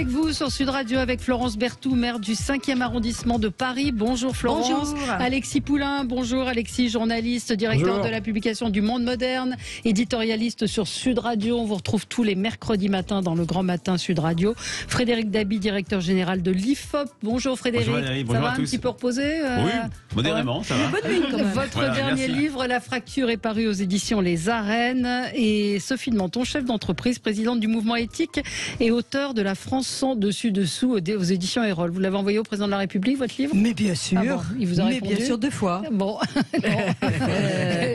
avec vous sur Sud Radio avec Florence Berthoud, maire du 5e arrondissement de Paris. Bonjour Florence. Bonjour. Alexis Poulain, bonjour Alexis, journaliste, directeur de la publication du Monde Moderne, éditorialiste sur Sud Radio. On vous retrouve tous les mercredis matins dans le Grand Matin Sud Radio. Frédéric Dabi, directeur général de l'IFOP. Bonjour Frédéric. Bonjour Valérie, bonjour ça va à tous. un petit peu reposé Oui, modérément, ça va. Bonne nuit quand même. Votre dernier livre, La Fracture, est paru aux éditions Les Arènes. Et Sophie de Menton, chef d'entreprise, présidente du mouvement éthique et auteur de La France sans dessus-dessous aux éditions Erol. Vous l'avez envoyé au président de la République, votre livre ? Mais bien sûr. Ah bon, il vous a répondu ? Bien sûr, 2 fois. Bon,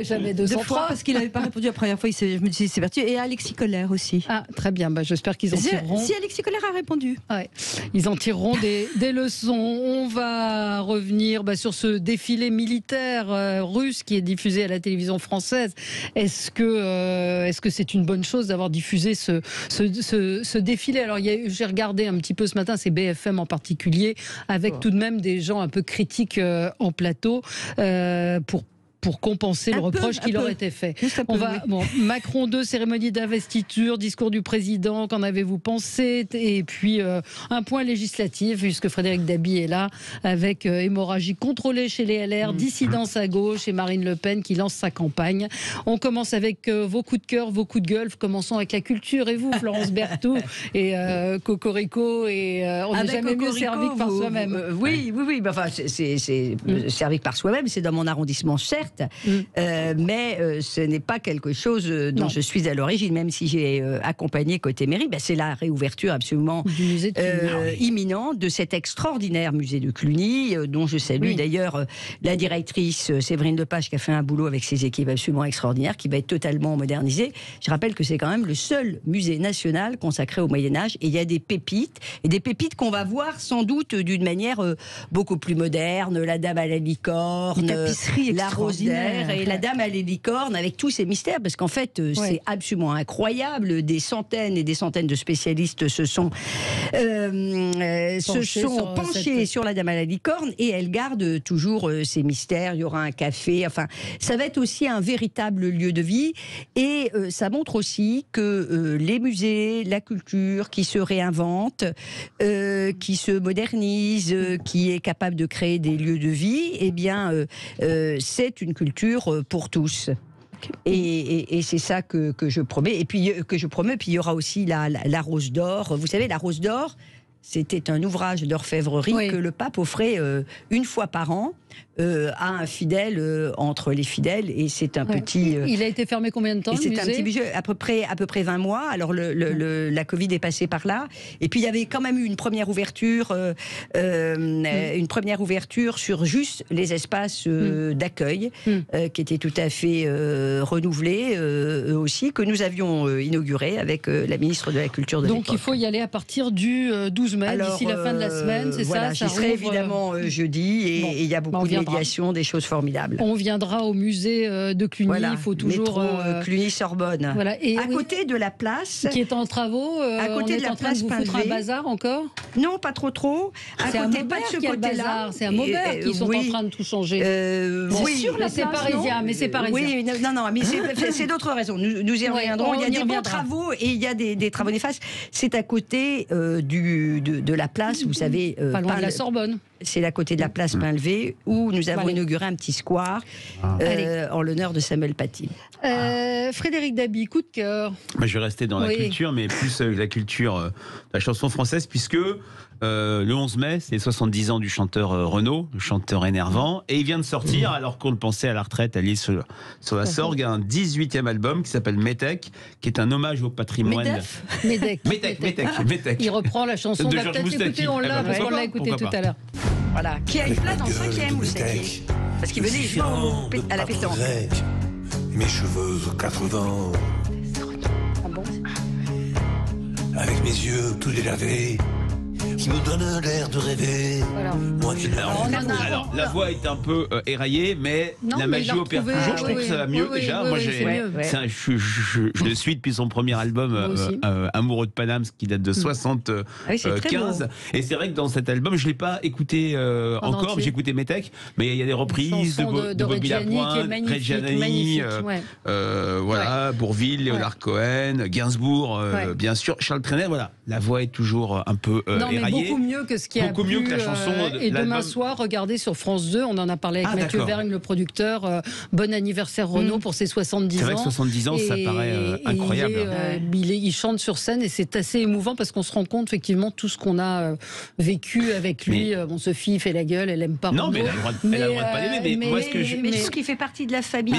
jamais 2 fois parce qu'il n'avait pas répondu la première fois. Je me dis c'est vertu. Et Alexis Collère aussi. Ah, très bien. J'espère qu'ils en tireront. Si Alexis Collère a répondu. Ouais. Ils en tireront des leçons. On va revenir sur ce défilé militaire russe qui est diffusé à la télévision française. Est-ce que c'est une bonne chose d'avoir diffusé ce défilé ? Alors, j'ai regardé un petit peu ce matin, c'est BFM en particulier, avec tout de même des gens un peu critiques en plateau pour compenser le reproche qui leur était fait. Macron 2, cérémonie d'investiture, discours du président, qu'en avez-vous pensé ? Et puis un point législatif, puisque Frédéric Dabi est là, avec hémorragie contrôlée chez les LR, dissidence à gauche et Marine Le Pen qui lance sa campagne. On commence avec vos coups de cœur, vos coups de gueule. Commençons avec la culture. Et vous, Florence Berthoud et Cocorico, et on n'est jamais mieux servi que par soi-même. Oui. Enfin, c'est servi que par soi-même. C'est dans mon arrondissement, certes. Mais ce n'est pas quelque chose dont je suis à l'origine, même si j'ai accompagné côté mairie. C'est la réouverture absolument imminente de cet extraordinaire musée de Cluny, dont je salue d'ailleurs la directrice Séverine Lepage, qui a fait un boulot avec ses équipes absolument extraordinaires, qui va être totalement modernisé. Je rappelle que c'est quand même le seul musée national consacré au Moyen-Âge, et il y a des pépites qu'on va voir sans doute d'une manière beaucoup plus moderne. La Dame à la licorne, la Rose d'Air et la Dame à la licorne, avec tous ces mystères, parce qu'en fait c'est absolument incroyable. Des centaines et des centaines de spécialistes se sont penchés sur la Dame à la licorne, et elle garde toujours ces mystères. Il y aura un café, enfin ça va être aussi un véritable lieu de vie, et ça montre aussi que les musées, la culture qui se réinvente, qui se modernise, qui est capable de créer des lieux de vie, eh bien c'est une culture pour tous. Et c'est ça que je promets. Et puis Puis il y aura aussi la Rose d'Or. Vous savez, la Rose d'Or, c'était un ouvrage d'orfèvrerie que le pape offrait une fois par an à un fidèle entre les fidèles, et c'est un petit. Il a été fermé combien de temps, le musée ? C'est un petit budget, à peu près 20 mois. Alors la Covid est passée par là, et puis il y avait quand même eu une première ouverture, sur juste les espaces d'accueil, qui étaient tout à fait renouvelés, eux aussi, que nous avions inauguré avec la ministre de la Culture de l'époque. Donc il faut y aller à partir du 12 mai, d'ici la fin de la semaine, c'est ça ? J'y serai évidemment jeudi, et il y a beaucoup de médiations, des choses formidables. On viendra au musée de Cluny, il faut toujours... Cluny-Sorbonne. Voilà. Et côté de la place... Qui est en travaux, à côté de la place vous foutre un bazar encore ? Non, pas trop. C'est un Maubert qui a le bazar, c'est un Maubert qui sont en train de tout changer. C'est parisien, mais c'est parisien. Oui, non, mais c'est d'autres raisons. Nous y reviendrons. Il y a des bons travaux, et il y a des travaux néfastes. C'est à côté de la place, vous savez... Pas loin de la Sorbonne. C'est à côté de la place Painlevé, où nous avons inauguré un petit square en l'honneur de Samuel Paty. Frédéric Dabi, coup de cœur. Je vais rester dans la culture, mais plus la culture de la chanson française, puisque le 11 mai, c'est les 70 ans du chanteur Renaud, le chanteur énervant, et il vient de sortir, alors qu'on le pensait à la retraite, à l'île sur la Sorgue, un 18e album qui s'appelle Métèque, qui est un hommage au patrimoine. Métèque. Il reprend la chanson, on va peut-être l'écouter, on l'a écouté tout à l'heure. Voilà, qui arrive là dans le 5e, vous savez. Parce qu'il venait à la pétanque. Mes cheveux aux 80. Ah bon ? Avec mes yeux tout délavés, qui me donne l'air de rêver. Voilà. Moi qui l'ai Alors, la voix est un peu éraillée, mais Non, la mais il magie a opère retrouvé, toujours. Je trouve que ça va mieux déjà. Moi, c'est mieux. je le suis depuis son premier album, Amoureux de Paname, qui date de 75. Et c'est vrai que dans cet album, je ne l'ai pas écouté encore, mais j'ai écouté Métèque. Mais il y a des reprises de Bobby Lapointe, Reggiani, voilà, Bourvil, Léonard Cohen, Gainsbourg, bien sûr, Charles Trenet. Voilà, la voix est toujours un peu éraillée. Mais beaucoup mieux que ce qui a beaucoup mieux que la chanson et demain soir, regardez sur France 2, on en a parlé avec Mathieu Vergne, le producteur. Bon anniversaire Renaud pour ses 70 ans. C'est vrai que 70 ans, ça paraît incroyable. Il chante sur scène et c'est assez émouvant parce qu'on se rend compte effectivement tout ce qu'on a vécu avec lui. Bon, Sophie fait la gueule, elle aime pas Renaud. Non, mais elle a le droit de pas l'aimer. Mais moi, ce que je trouve qu'il fait partie de la famille.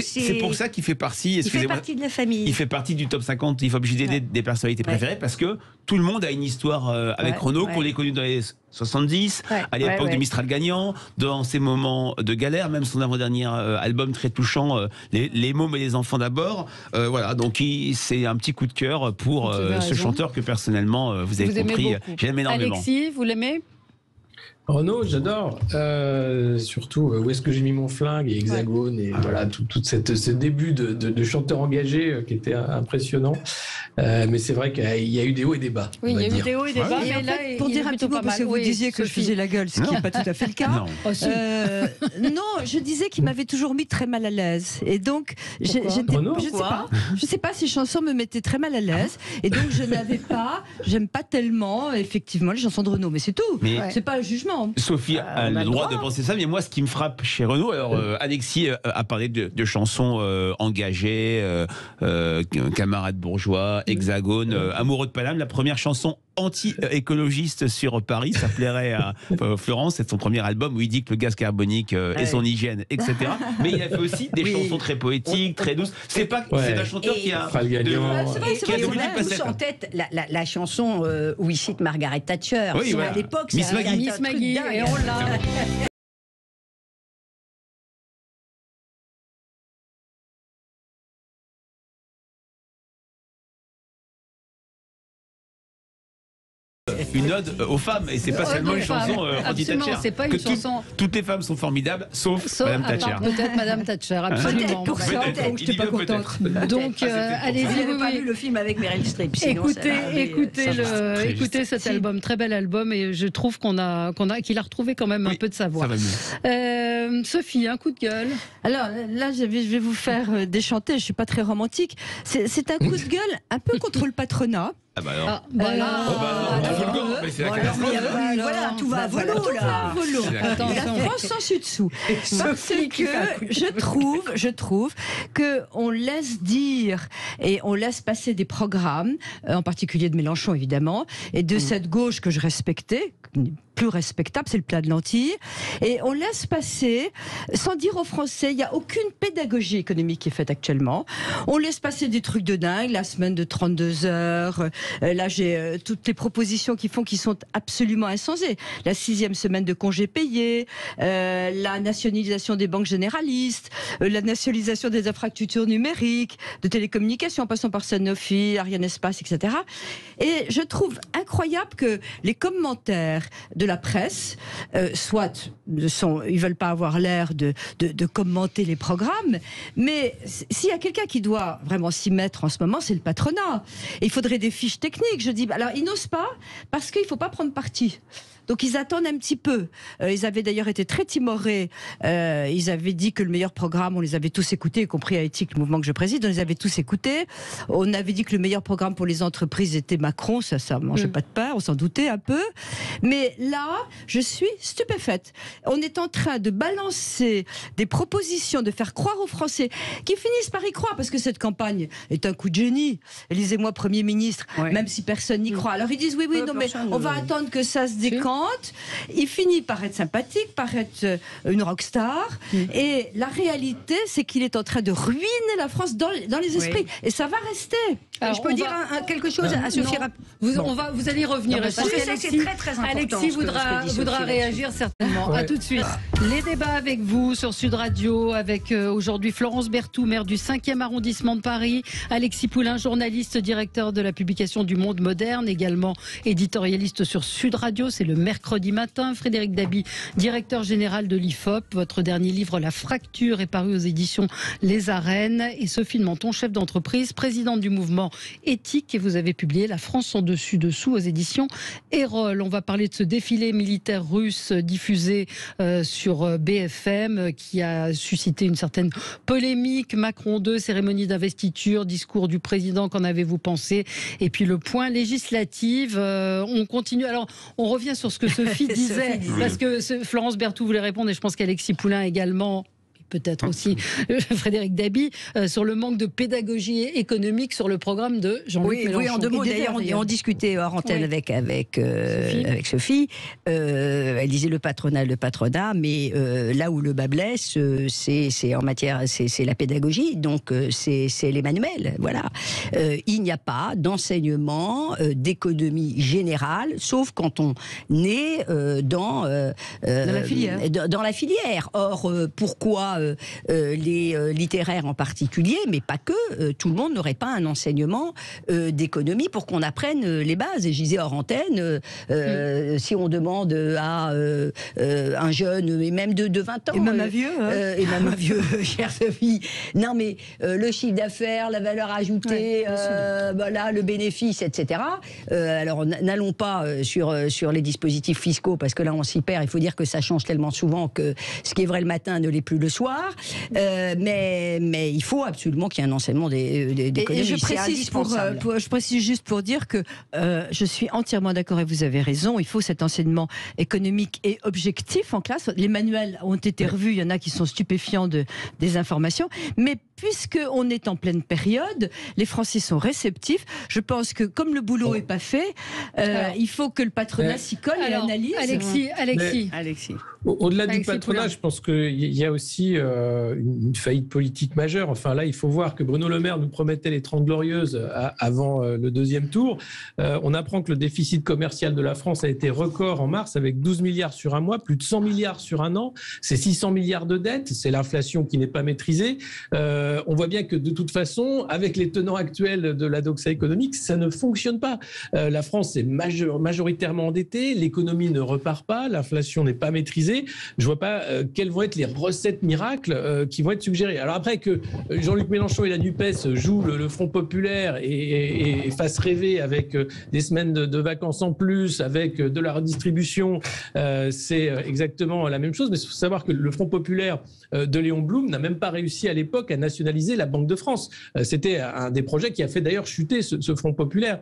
C'est pour ça qu'il fait partie. Il fait partie de la famille. Il fait partie du top 50 Il faut obligé des personnalités préférées parce que tout le monde a une histoire avec Renaud, qu'on l'ait connu dans les 70, à l'époque de Mistral gagnant, dans ses moments de galère, même son avant-dernier album très touchant, les mômes et les enfants d'abord. Voilà, donc c'est un petit coup de cœur pour ce chanteur que personnellement, vous avez compris, j'aime énormément. Alexis, vous l'aimez ? Renaud, j'adore. Surtout, où est-ce que j'ai mis mon flingue et Hexagone et voilà tout ce début de chanteur engagé qui était impressionnant. Mais c'est vrai qu'il y a eu des hauts et des bas. Oui, il y a eu des hauts et des bas. Mais là, pour dire un petit mot, parce que vous disiez que je faisais la gueule, ce qui n'est pas tout à fait le cas. Non, je disais qu'il m'avait toujours mis très mal à l'aise. Et donc, je sais pas, ces chansons me mettaient très mal à l'aise. Et donc, j'aime pas tellement, effectivement, les chansons de Renaud. Mais c'est tout. C'est pas un jugement. Sophie a le droit de penser ça, mais moi, ce qui me frappe chez Renaud, alors Alexis a parlé de chansons engagées, Camarades bourgeois, Hexagone, Amoureux de Paname, la première chanson anti-écologiste sur Paris, ça plairait à Florence, c'est son premier album où il dit que le gaz carbonique est son hygiène, etc. Mais il a fait aussi des chansons très poétiques, très douces. C'est un chanteur qui a en tête la chanson où il cite Margaret Thatcher. À l'époque, Miss Maggie, et on l'a. Une ode aux femmes, et c'est pas seulement une chanson anti-Thatcher. C'est pas une chanson. Toutes les femmes sont formidables, sauf Madame Thatcher. Peut-être Madame Thatcher, absolument. Peut-être, je n'étais pas contente. Donc, allez-y, vous n'avez pas vu le film avec Meryl Streep. Écoutez cet album, très bel album, et je trouve qu'il a retrouvé quand même un peu de sa voix. Ça va mieux. Sophie, un coup de gueule. Alors là, je vais vous faire déchanter. Je suis pas très romantique. C'est un coup de gueule un peu contre le patronat. Ah bah alors. Voilà, tout va à volo là. La France sans dessous. Parce que je trouve que on laisse dire et on laisse passer des programmes, en particulier de Mélenchon évidemment, et de cette gauche que je respectais, plus respectable, c'est le plat de lentilles. Et on laisse passer, sans dire aux Français, il n'y a aucune pédagogie économique qui est faite actuellement. On laisse passer des trucs de dingue, la semaine de 32 heures. Là, j'ai toutes les propositions qui sont absolument insensées. La 6e semaine de congés payés, la nationalisation des banques généralistes, la nationalisation des infrastructures numériques, de télécommunications, en passant par Sanofi, Ariane Espace, etc. Et je trouve incroyable que les commentaires de la presse, soit ils veulent pas avoir l'air de commenter les programmes, mais s'il y a quelqu'un qui doit vraiment s'y mettre en ce moment, c'est le patronat. Et il faudrait des fiches techniques. Je dis, alors ils n'osent pas parce qu'il faut pas prendre parti. Donc ils attendent un petit peu. Ils avaient d'ailleurs été très timorés. Ils avaient dit que le meilleur programme, on les avait tous écoutés, y compris à Éthique, le mouvement que je préside, on les avait tous écoutés. On avait dit que le meilleur programme pour les entreprises était Macron, ça mangeait pas de pain, on s'en doutait un peu. Mais là, je suis stupéfaite. On est en train de balancer des propositions, de faire croire aux Français, qui finissent par y croire, parce que cette campagne est un coup de génie. Élisez-moi Premier ministre, même si personne n'y croit. Alors ils disent oui, non mais on va attendre que ça se décante. Il finit par être sympathique, par être une rockstar. Et la réalité, c'est qu'il est en train de ruiner la France dans les esprits. Et ça va rester. Alors, je peux dire quelque chose à Sophie vous allez y revenir. Parce que c'est très très important. Alexis voudra réagir certainement. À tout de suite. Les débats avec vous sur Sud Radio, avec aujourd'hui Florence Berthoud, maire du 5e arrondissement de Paris, Alexis Poulain, journaliste, directeur de la publication du Monde Moderne, également éditorialiste sur Sud Radio, c'est le mercredi matin, Frédéric Dabi, directeur général de l'IFOP. Votre dernier livre, La Fracture, est paru aux éditions Les Arènes, et Sophie de Menton, chef d'entreprise, présidente du mouvement éthique, et vous avez publié La France en dessus-dessous aux éditions Erol. On va parler de ce défilé militaire russe diffusé sur BFM qui a suscité une certaine polémique. Macron 2, cérémonie d'investiture, discours du président, qu'en avez-vous pensé? Et puis le point législatif, on continue. Alors on revient sur ce que Sophie disait, parce que Florence Berthoud voulait répondre, et je pense qu'Alexis Poulain également, peut-être aussi Frédéric Dabi, sur le manque de pédagogie économique sur le programme de Jean-Luc Mélenchon. Oui, en deux mots. D'ailleurs, on discutait hors antenne avec Sophie. Elle disait le patronat, mais là où le bas blesse, c'est en matière, c'est la pédagogie, donc c'est les manuels. Voilà. Il n'y a pas d'enseignement d'économie générale, sauf quand on est dans la filière. Or, pourquoi les littéraires en particulier, mais pas que, tout le monde n'aurait pas un enseignement d'économie pour qu'on apprenne les bases. Et je disais hors antenne, si on demande à un jeune, et même de 20 ans... Et même un vieux. Et même un vieux, chère Sophie. Non, mais le chiffre d'affaires, la valeur ajoutée, voilà, le bénéfice, etc. Alors, n'allons pas sur les dispositifs fiscaux, parce que là, on s'y perd. Il faut dire que ça change tellement souvent que ce qui est vrai le matin ne l'est plus le soir. Mais il faut absolument qu'il y ait un enseignement d'économie. Je précise juste pour dire que je suis entièrement d'accord, et vous avez raison, il faut cet enseignement économique et objectif en classe. Les manuels ont été revus, il y en a qui sont stupéfiants des informations, mais puisqu'on est en pleine période, les Français sont réceptifs. Je pense que comme le boulot n'est pas fait, il faut que le patronat s'y colle et analyse. Alexis. Au-delà du patronat, je pense qu'il y a aussi une faillite politique majeure. Enfin là, il faut voir que Bruno Le Maire nous promettait les 30 Glorieuses avant le deuxième tour. On apprend que le déficit commercial de la France a été record en mars, avec 12 milliards sur un mois, plus de 100 milliards sur un an. C'est 600 milliards de dettes, c'est l'inflation qui n'est pas maîtrisée. On voit bien que de toute façon, avec les tenants actuels de la doxa économique, ça ne fonctionne pas. La France est majoritairement endettée, l'économie ne repart pas, l'inflation n'est pas maîtrisée. Je ne vois pas quelles vont être les recettes miracles qui vont être suggérées. Alors après que Jean-Luc Mélenchon et la NUPES jouent le Front populaire et fassent rêver avec des semaines de vacances en plus, avec de la redistribution, c'est exactement la même chose. Mais il faut savoir que le Front populaire de Léon Blum n'a même pas réussi à l'époque à nationaliser la Banque de France. C'était un des projets qui a fait d'ailleurs chuter ce Front populaire.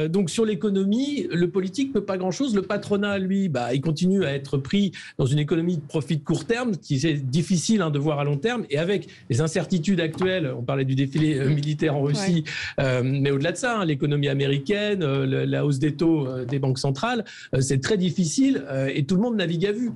Donc sur l'économie, le politique ne peut pas grand-chose. Le patronat, lui, il continue à être pris dans une économie de profit de court terme, qui est difficile de voir à long terme. Et avec les incertitudes actuelles, on parlait du défilé militaire en Russie, mais au-delà de ça, l'économie américaine, la hausse des taux des banques centrales, c'est très difficile et tout le monde navigue à vue.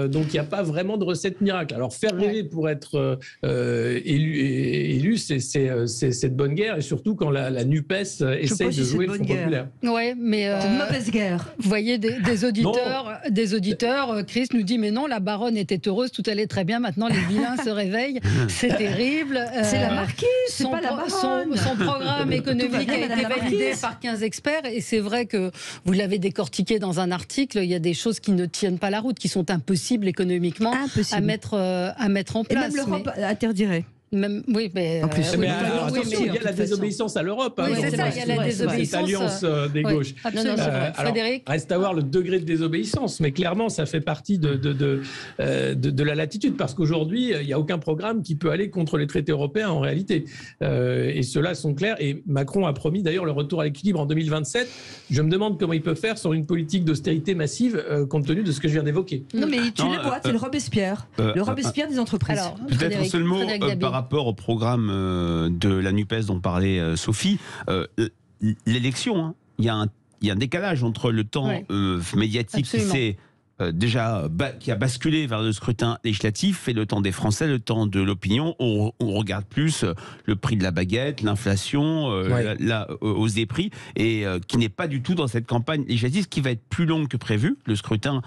Donc il n'y a pas vraiment de recette miracle. Alors faire rêver pour être élu, c'est de bonne guerre, et surtout quand la NUPES essaye de jouer le Front populaire. Ouais, mais c'est une mauvaise guerre. Vous voyez des auditeurs, Chris nous dit mais non, la baronne était heureuse, tout allait très bien, maintenant les vilains se réveillent, c'est terrible. C'est la marquise, c'est pas la baronne. Son programme économique a été validé par 15 experts, et c'est vrai que vous l'avez décortiqué dans un article, il y a des choses qui ne tiennent pas la route, qui sont impossibles économiquement à mettre en place. Et même l'Europe interdirait. Oui, mais attention, il y a la désobéissance à l'Europe. Oui, c'est ça, il y a la désobéissance. Cette alliance des gauches. Absolument. Frédéric, reste à voir le degré de désobéissance, mais clairement, ça fait partie de la latitude, parce qu'aujourd'hui, il n'y a aucun programme qui peut aller contre les traités européens en réalité. Et ceux-là sont clairs. Et Macron a promis d'ailleurs le retour à l'équilibre en 2027. Je me demande comment il peut faire sur une politique d'austérité massive, compte tenu de ce que je viens d'évoquer. Non, mais tu le vois, c'est le Robespierre. Le Robespierre des entreprises. Alors, peut-être un seul mot par rapport au programme de la NUPES dont parlait Sophie. L'élection, il y a un décalage entre le temps médiatique qui s'est qui a basculé vers le scrutin législatif, fait le temps des Français, le temps de l'opinion. On regarde plus le prix de la baguette, l'inflation, la hausse des prix, et qui n'est pas du tout dans cette campagne législative, qui va être plus longue que prévu. Le scrutin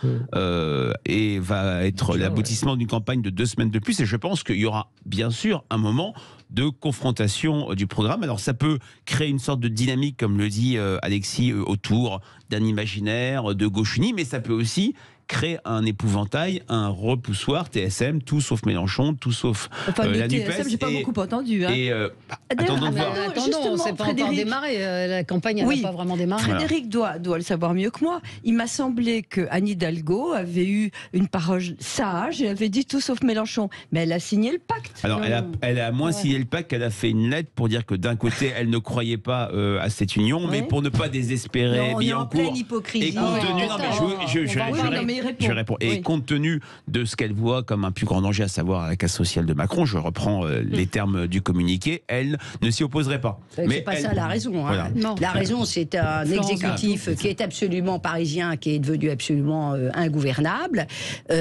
et va être l'aboutissement d'une campagne de 2 semaines de plus. Et je pense qu'il y aura bien sûr un moment de confrontation du programme. Alors ça peut créer une sorte de dynamique, comme le dit Alexis, autour d'un imaginaire de gauche unie, mais ça peut aussi créer un épouvantail, un repoussoir, TSM, tout sauf Mélenchon, tout sauf la NUPES. TSM, j'ai pas beaucoup entendu. Hein. Attendons de voir. Attendons, c'est pas encore démarré. La campagne n'a pas vraiment démarré. Frédéric doit le savoir mieux que moi. Il m'a semblé que Anne Hidalgo avait eu une parole sage et avait dit tout sauf Mélenchon. Mais elle a signé le pacte. Alors, elle a moins signé le pacte qu'elle a fait une lettre pour dire que d'un côté, elle ne croyait pas à cette union, mais pour ne pas désespérer Billancourt. On est en pleine hypocrisie. Et compte tenu, je réponds. Et compte tenu de ce qu'elle voit comme un plus grand danger, à savoir la casse sociale de Macron, je reprends les termes du communiqué, elle ne s'y opposerait pas. Mais c'est pas ça la raison. Voilà. La raison, c'est un exécutif qui est absolument parisien, qui est devenu absolument ingouvernable,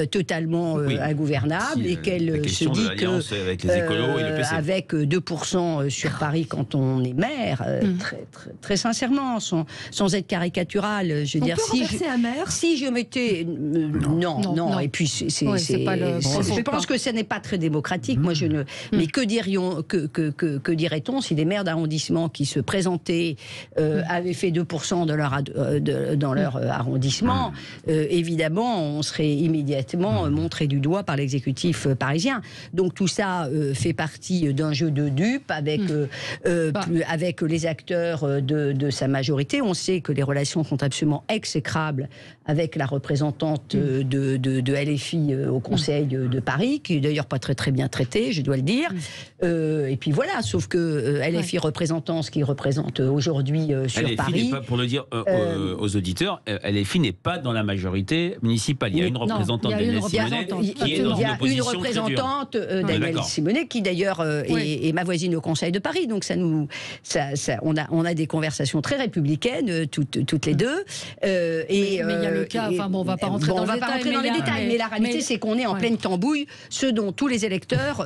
totalement ingouvernable, et qu'elle se dit que avec les écolos et le PC. Avec 2% sur Paris quand on est maire, très sincèrement, sans être caricatural, je veux dire, si je mettais non. Et puis je pense que ce n'est pas très démocratique. Moi, je ne. Mais que dirait-on si des maires d'arrondissement qui se présentaient avaient fait 2% dans leur arrondissement? Évidemment, on serait immédiatement montré du doigt par l'exécutif parisien. Donc tout ça fait partie d'un jeu de dupes avec les acteurs de sa majorité. On sait que les relations sont absolument exécrables avec la représentante de LFI au Conseil de Paris, qui est d'ailleurs pas très bien traitée, je dois le dire. Et puis voilà, sauf que LFI représentant ce qu'il représente aujourd'hui sur LFI Paris. Pas, pour le dire aux auditeurs, LFI n'est pas dans la majorité municipale. Il y a une représentante d'Agnès Simonet qui est dans une opposition très dure. Une représentante d'Agnès Simonet qui d'ailleurs est ma voisine au Conseil de Paris. Donc on a des conversations très républicaines toutes les deux. Mais il y a le cas. On va pas rentrer dans les détails. Mais la réalité, c'est qu'on est en pleine tambouille, ce dont tous les électeurs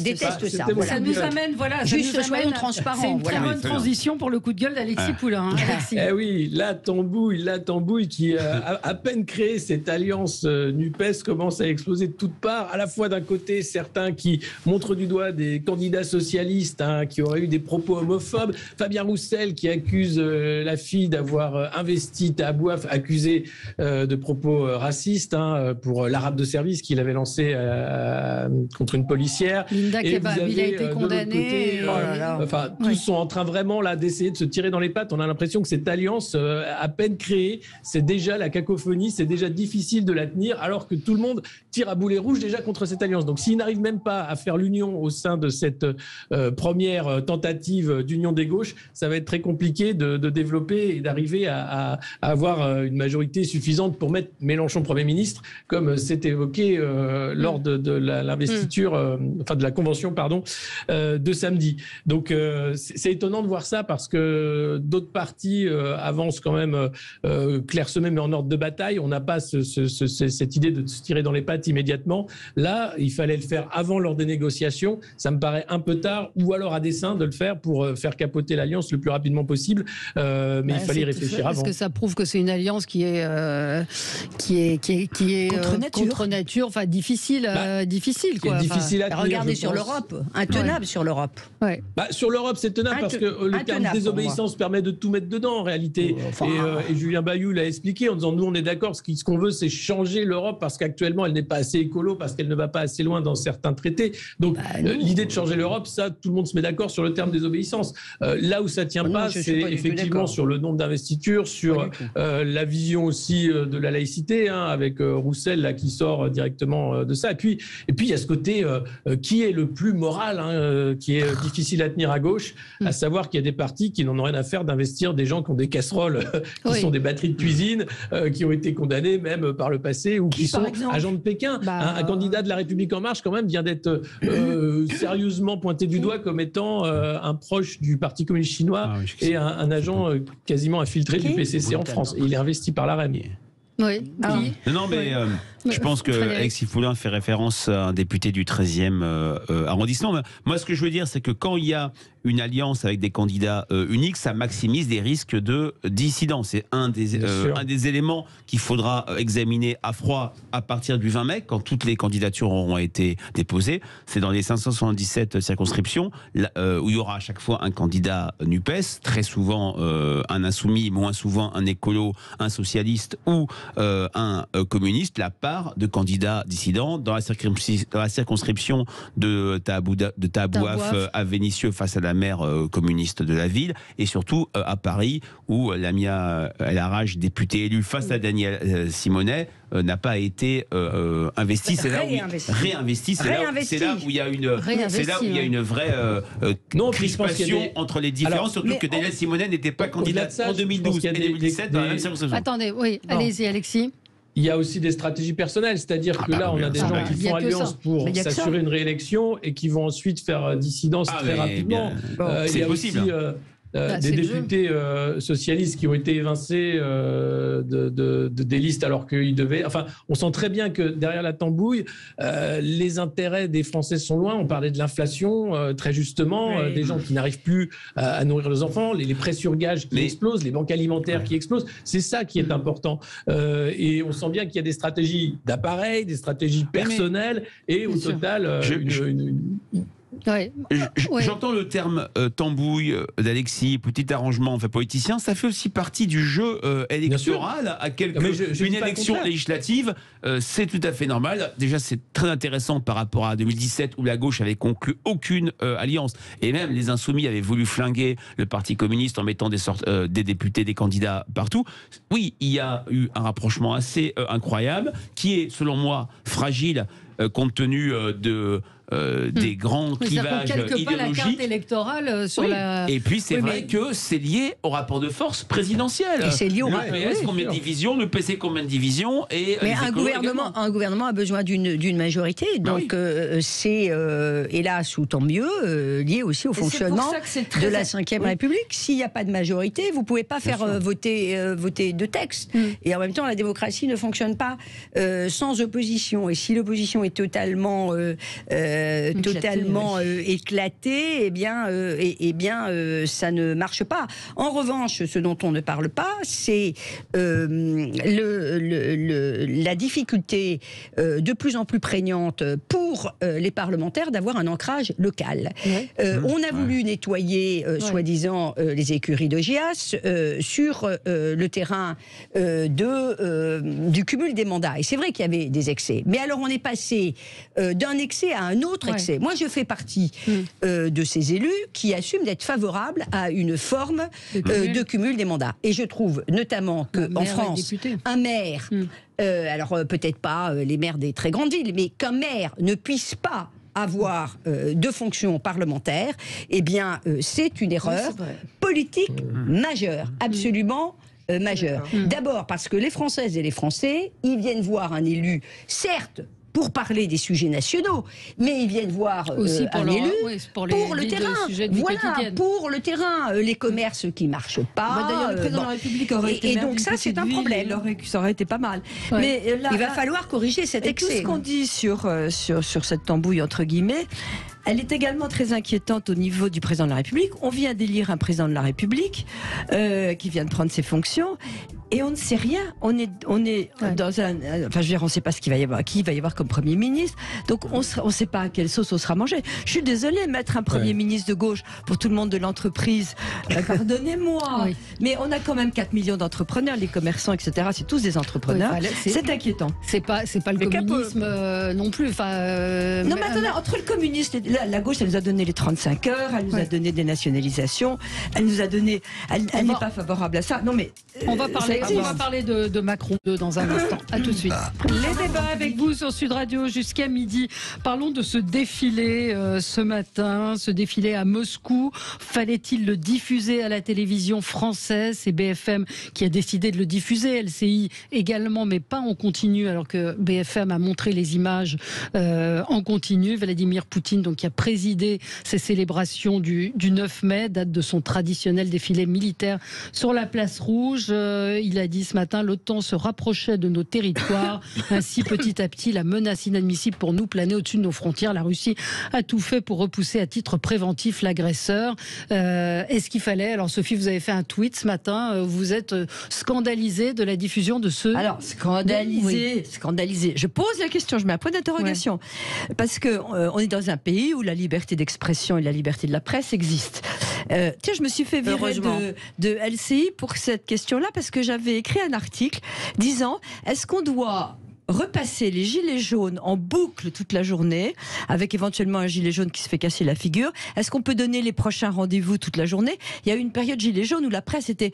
détestent ça. Ça nous amène, juste soyons transparents. C'est une très bonne transition pour le coup de gueule d'Alexis Poulain. Eh oui, la tambouille qui a à peine créé cette alliance NUPES commence à exploser de toutes parts. À la fois d'un côté, certains qui montrent du doigt des candidats socialistes qui auraient eu des propos homophobes. Fabien Roussel qui accuse la fille d'avoir investi Tabouaf, accusé de propos racistes pour l'arabe de service qu'il avait lancé contre une policière. Linda Kebab, il a été condamné. Tous sont en train vraiment là d'essayer de se tirer dans les pattes. On a l'impression que cette alliance, à peine créée, c'est déjà la cacophonie, c'est déjà difficile de la tenir, alors que tout le monde tire à boulet rouge déjà contre cette alliance. Donc s'ils n'arrivent même pas à faire l'union au sein de cette première tentative d'union des gauches, ça va être très compliqué de développer et d'arriver à avoir une majorité suffisante pour mettre Mélenchon Premier ministre, comme c'est évoqué lors de l'investiture, de la convention, de samedi. Donc c'est étonnant de voir ça parce que d'autres partis avancent quand même clairsemés mais en ordre de bataille. On n'a pas cette idée de se tirer dans les pattes immédiatement. Là, il fallait le faire avant lors des négociations. Ça me paraît un peu tard, ou alors à dessein de le faire pour faire capoter l'alliance le plus rapidement possible. Mais il fallait y réfléchir avant. Parce que ça prouve que c'est une alliance qui est contre nature, difficile, difficile quoi. Difficile à tenir, regardez sur l'Europe, intenable sur l'Europe. Ouais. Sur l'Europe, c'est tenable parce que le terme désobéissance permet de tout mettre dedans en réalité. Et Julien Bayou l'a expliqué en disant nous on est d'accord, ce qu'on veut c'est changer l'Europe parce qu'actuellement elle n'est pas assez écolo, parce qu'elle ne va pas assez loin dans certains traités. Donc l'idée de changer l'Europe, ça tout le monde se met d'accord sur le terme désobéissance. Là où ça tient pas, c'est effectivement sur le nombre d'investitures, sur la vision aussi de la laïcité, avec Roussel là qui sort directement de ça. Et puis il y a ce côté qui est le plus moral, qui est difficile à tenir à gauche, à savoir qu'il y a des partis qui n'en ont rien à faire d'investir des gens qui ont des casseroles, qui sont des batteries de cuisine, qui ont été condamnés même par le passé ou qui sont agents de Pékin. Un candidat de La République En Marche quand même vient d'être sérieusement pointé du doigt comme étant un proche du Parti communiste chinois et un agent quasiment infiltré du PCC en France. Et il est investi par la REM. Oui. Non, mais je pense que Alexis Foulin fait référence à un député du 13e arrondissement. Moi, ce que je veux dire, c'est que quand il y a une alliance avec des candidats uniques, ça maximise des risques de dissidence. C'est un des éléments qu'il faudra examiner à froid à partir du 20 mai, quand toutes les candidatures auront été déposées. C'est dans les 577 circonscriptions où il y aura à chaque fois un candidat NUPES, très souvent un insoumis, moins souvent un écolo, un socialiste ou un communiste. La part de candidats dissidents dans la circonscription de Tahabouaf à Vénissieux face à la maire communiste de la ville, et surtout à Paris où Lamia El Harraj, députée élue face à Daniel Simonet, n'a pas été investi. C'est là où il y a une vraie crispation entre les différents, surtout que Daniel Simonet n'était pas candidat en 2012 et 2017 dans la même circonscription. Attendez, allez-y Alexis. Il y a aussi des stratégies personnelles, c'est-à-dire que là, on a des gens qui font alliance pour s'assurer une réélection et qui vont ensuite faire dissidence très rapidement. C'est possible. Des députés socialistes qui ont été évincés des listes alors qu'ils devaient... Enfin, on sent très bien que derrière la tambouille, les intérêts des Français sont loin. On parlait de l'inflation, très justement, des gens qui n'arrivent plus à nourrir leurs enfants, les prêts sur gage qui explosent, les banques alimentaires qui explosent. C'est ça qui est important. Et on sent bien qu'il y a des stratégies d'appareil, des stratégies personnelles, et au total... J'entends le terme tambouille d'Alexis, petit arrangement, enfin politicien, ça fait aussi partie du jeu électoral à une élection législative, c'est tout à fait normal. Déjà, c'est très intéressant par rapport à 2017 où la gauche avait conclu aucune alliance, et même les insoumis avaient voulu flinguer le Parti communiste en mettant des députés, des candidats partout. Oui, il y a eu un rapprochement assez incroyable qui est, selon moi, fragile compte tenu des grands clivages idéologiques. La carte électorale sur Et puis c'est vrai que c'est lié au rapport de force présidentiel. Et c'est lié au PS, combien de divisions, le PC, combien de divisions, et mais un gouvernement a besoin d'une majorité, donc c'est hélas ou tant mieux lié aussi au fonctionnement de la Ve République. S'il n'y a pas de majorité, vous ne pouvez pas faire voter de texte. Et en même temps, la démocratie ne fonctionne pas sans opposition. Et si l'opposition est totalement éclaté, eh bien, ça ne marche pas. En revanche, ce dont on ne parle pas, c'est la difficulté de plus en plus prégnante pour les parlementaires d'avoir un ancrage local. On a voulu nettoyer, soi-disant, les écuries d'Augias sur le terrain du cumul des mandats. Et c'est vrai qu'il y avait des excès. Mais alors, on est passé d'un excès à un autre excès. Moi, je fais partie de ces élus qui assument d'être favorables à une forme de cumul des mandats. Et je trouve notamment qu'en France, un maire, alors peut-être pas les maires des très grandes villes, mais qu'un maire ne puisse pas avoir de fonctions parlementaires, eh bien, c'est une erreur politique majeure, absolument majeure. D'abord parce que les Françaises et les Français, ils viennent voir un élu, certes, pour parler des sujets nationaux, mais ils viennent voir aussi un élu pour le terrain. Voilà, pour le terrain, les commerces qui marchent pas. D'ailleurs, le président de la République aurait été maire donc ça, c'est un problème. Ça aurait été pas mal. Mais là, il va falloir corriger cet excès. Tout ce qu'on dit sur cette tambouille entre guillemets, elle est également très inquiétante au niveau du président de la République. On vient d'élire un président de la République qui vient de prendre ses fonctions. Et on ne sait rien. On est dans un. Enfin, je veux dire, on ne sait pas qui va y avoir comme Premier ministre. Donc, on ne sait pas à quelle sauce on sera mangé. Je suis désolée, mettre un Premier ministre de gauche pour tout le monde de l'entreprise, pardonnez-moi. Mais on a quand même 4 millions d'entrepreneurs, les commerçants, etc. C'est tous des entrepreneurs. C'est inquiétant. C'est pas le communisme non plus. Non, mais attendez, entre le communiste et la gauche, elle nous a donné les 35 heures, elle nous a donné des nationalisations, elle nous a donné. Elle n'est pas favorable à ça. Non, mais. On va parler de Macron dans un instant. À tout de suite. Les débats avec vous sur Sud Radio jusqu'à midi. Parlons de ce défilé ce matin, ce défilé à Moscou. Fallait-il le diffuser à la télévision française? C'est BFM qui a décidé de le diffuser. LCI également, mais pas en continu, alors que BFM a montré les images en continu. Vladimir Poutine, donc, qui a présidé ces célébrations du 9 mai, date de son traditionnel défilé militaire sur la place Rouge. Il a dit ce matin, l'OTAN se rapprochait de nos territoires. Ainsi, petit à petit, la menace inadmissible pour nous planait au-dessus de nos frontières. La Russie a tout fait pour repousser à titre préventif l'agresseur. Est-ce qu'il fallait... Alors Sophie, vous avez fait un tweet ce matin. Vous êtes scandalisée de la diffusion de ce... Alors, scandalisée. Je pose la question, je mets un point d'interrogation. Parce qu'on est dans un pays où la liberté d'expression et la liberté de la presse existent. Tiens, je me suis fait virer de LCI pour cette question-là parce que j'avais écrit un article disant est-ce qu'on doit repasser les gilets jaunes en boucle toute la journée, avec éventuellement un gilet jaune qui se fait casser la figure? Est-ce qu'on peut donner les prochains rendez-vous toute la journée? Il y a eu une période gilet jaune où la presse était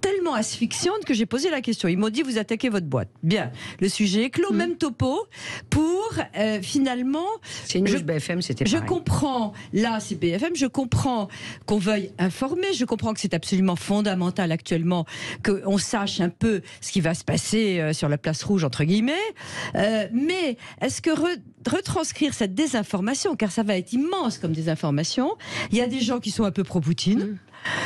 tellement asphyxiante que j'ai posé la question. Ils m'ont dit vous attaquez votre boîte. Bien, le sujet est clos, même topo, pour finalement... C'est News BFM, c'était pareil. Je comprends, là c'est BFM, je comprends qu'on veuille informer, je comprends que c'est absolument fondamental actuellement qu'on sache un peu ce qui va se passer sur la place rouge, entre guillemets. Mais est-ce que retranscrire cette désinformation, car ça va être immense comme désinformation, il y a des gens qui sont un peu pro-Poutine.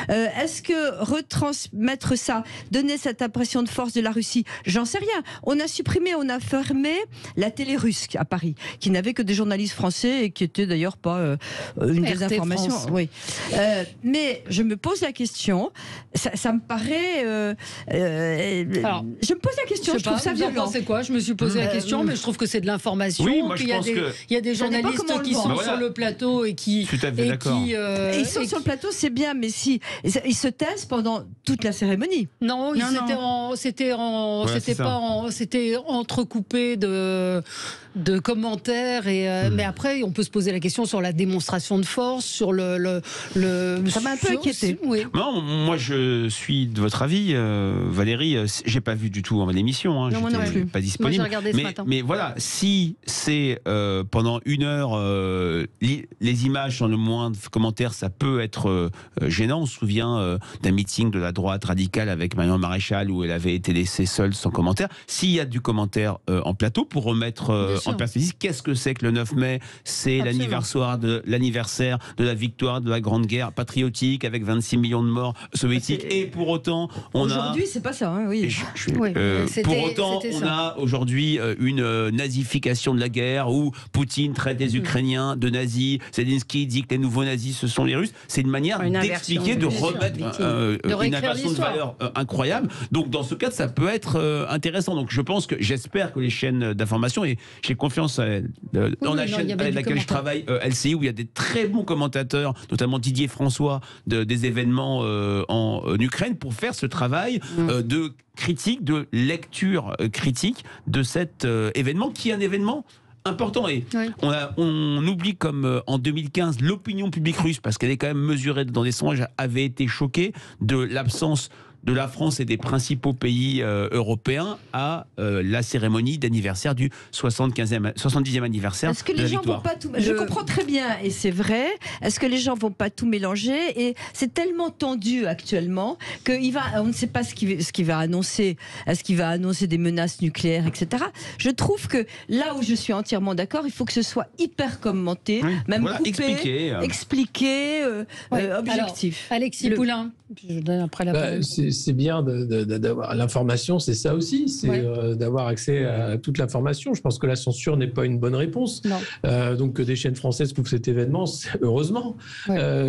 Est-ce que retransmettre ça, donner cette impression de force de la Russie, j'en sais rien. On a supprimé, on a fermé la télé russe à Paris, qui n'avait que des journalistes français et qui était d'ailleurs pas une désinformation. Oui. Mais je me pose la question, ça me paraît... Alors, je me pose la question, je trouve ça violent. C'est quoi? Je me suis posé la question, mais je trouve que c'est de l'information. Oui, moi, il y a des journalistes qui sont sur le plateau et qui... Tout à fait d'accord. Ils sont sur le plateau, c'est bien, mais si ils se taisent pendant toute la cérémonie. Non, c'était entrecoupé de commentaires mais après on peut se poser la question sur la démonstration de force, sur ça m'a un peu inquiété. Oui. Non, moi je suis de votre avis, Valérie. J'ai pas vu du tout l'émission. Non, moi non plus. Pas disponible. Moi j'ai regardé ce matin. Mais voilà, si c'est pendant une heure, les images sont le moins de commentaires, ça peut être gênant. On se souvient d'un meeting de la droite radicale avec Marion Maréchal où elle avait été laissée seule sans commentaire. S'il y a du commentaire en plateau pour remettre en perspective, qu'est-ce que c'est que le 9 mai? C'est l'anniversaire de la victoire de la Grande Guerre patriotique avec 26 millions de morts soviétiques. Et pour autant, aujourd'hui, c'est pas ça. Hein, oui. Pour autant, on a aujourd'hui une nazification de la guerre où Poutine traite les Ukrainiens de nazis. Zelensky dit que les nouveaux nazis, ce sont les Russes. C'est une manière d'expliquer, de remettre une inversion de valeur incroyable. Donc, dans ce cas, ça peut être intéressant. Donc, j'espère que les chaînes d'information, et j'ai confiance dans la chaîne avec laquelle je travaille, LCI, où il y a des très bons commentateurs, notamment Didier François, des événements en Ukraine, pour faire ce travail de critique, de lecture critique de cet événement, qui est un événement important. Et on oublie comme en 2015, l'opinion publique russe, parce qu'elle est quand même mesurée dans des sondages, avait été choquée de l'absence de la France et des principaux pays européens à la cérémonie d'anniversaire du 70e anniversaire Est-ce que de les la gens victoire. vont pas tout... Je comprends très bien, et c'est vrai. Est-ce que les gens vont pas tout mélanger? Et c'est tellement tendu actuellement on ne sait pas ce qu'il va annoncer. Est-ce qu'il va annoncer des menaces nucléaires, etc. Je trouve que là où je suis entièrement d'accord, il faut que ce soit hyper commenté, même coupé, expliqué, objectif. Alors, Alexis Poulain, je donne après la parole. C'est bien d'avoir l'information, c'est ça aussi, c'est d'avoir accès à toute l'information. Je pense que la censure n'est pas une bonne réponse. Donc que des chaînes françaises coupent cet événement, heureusement.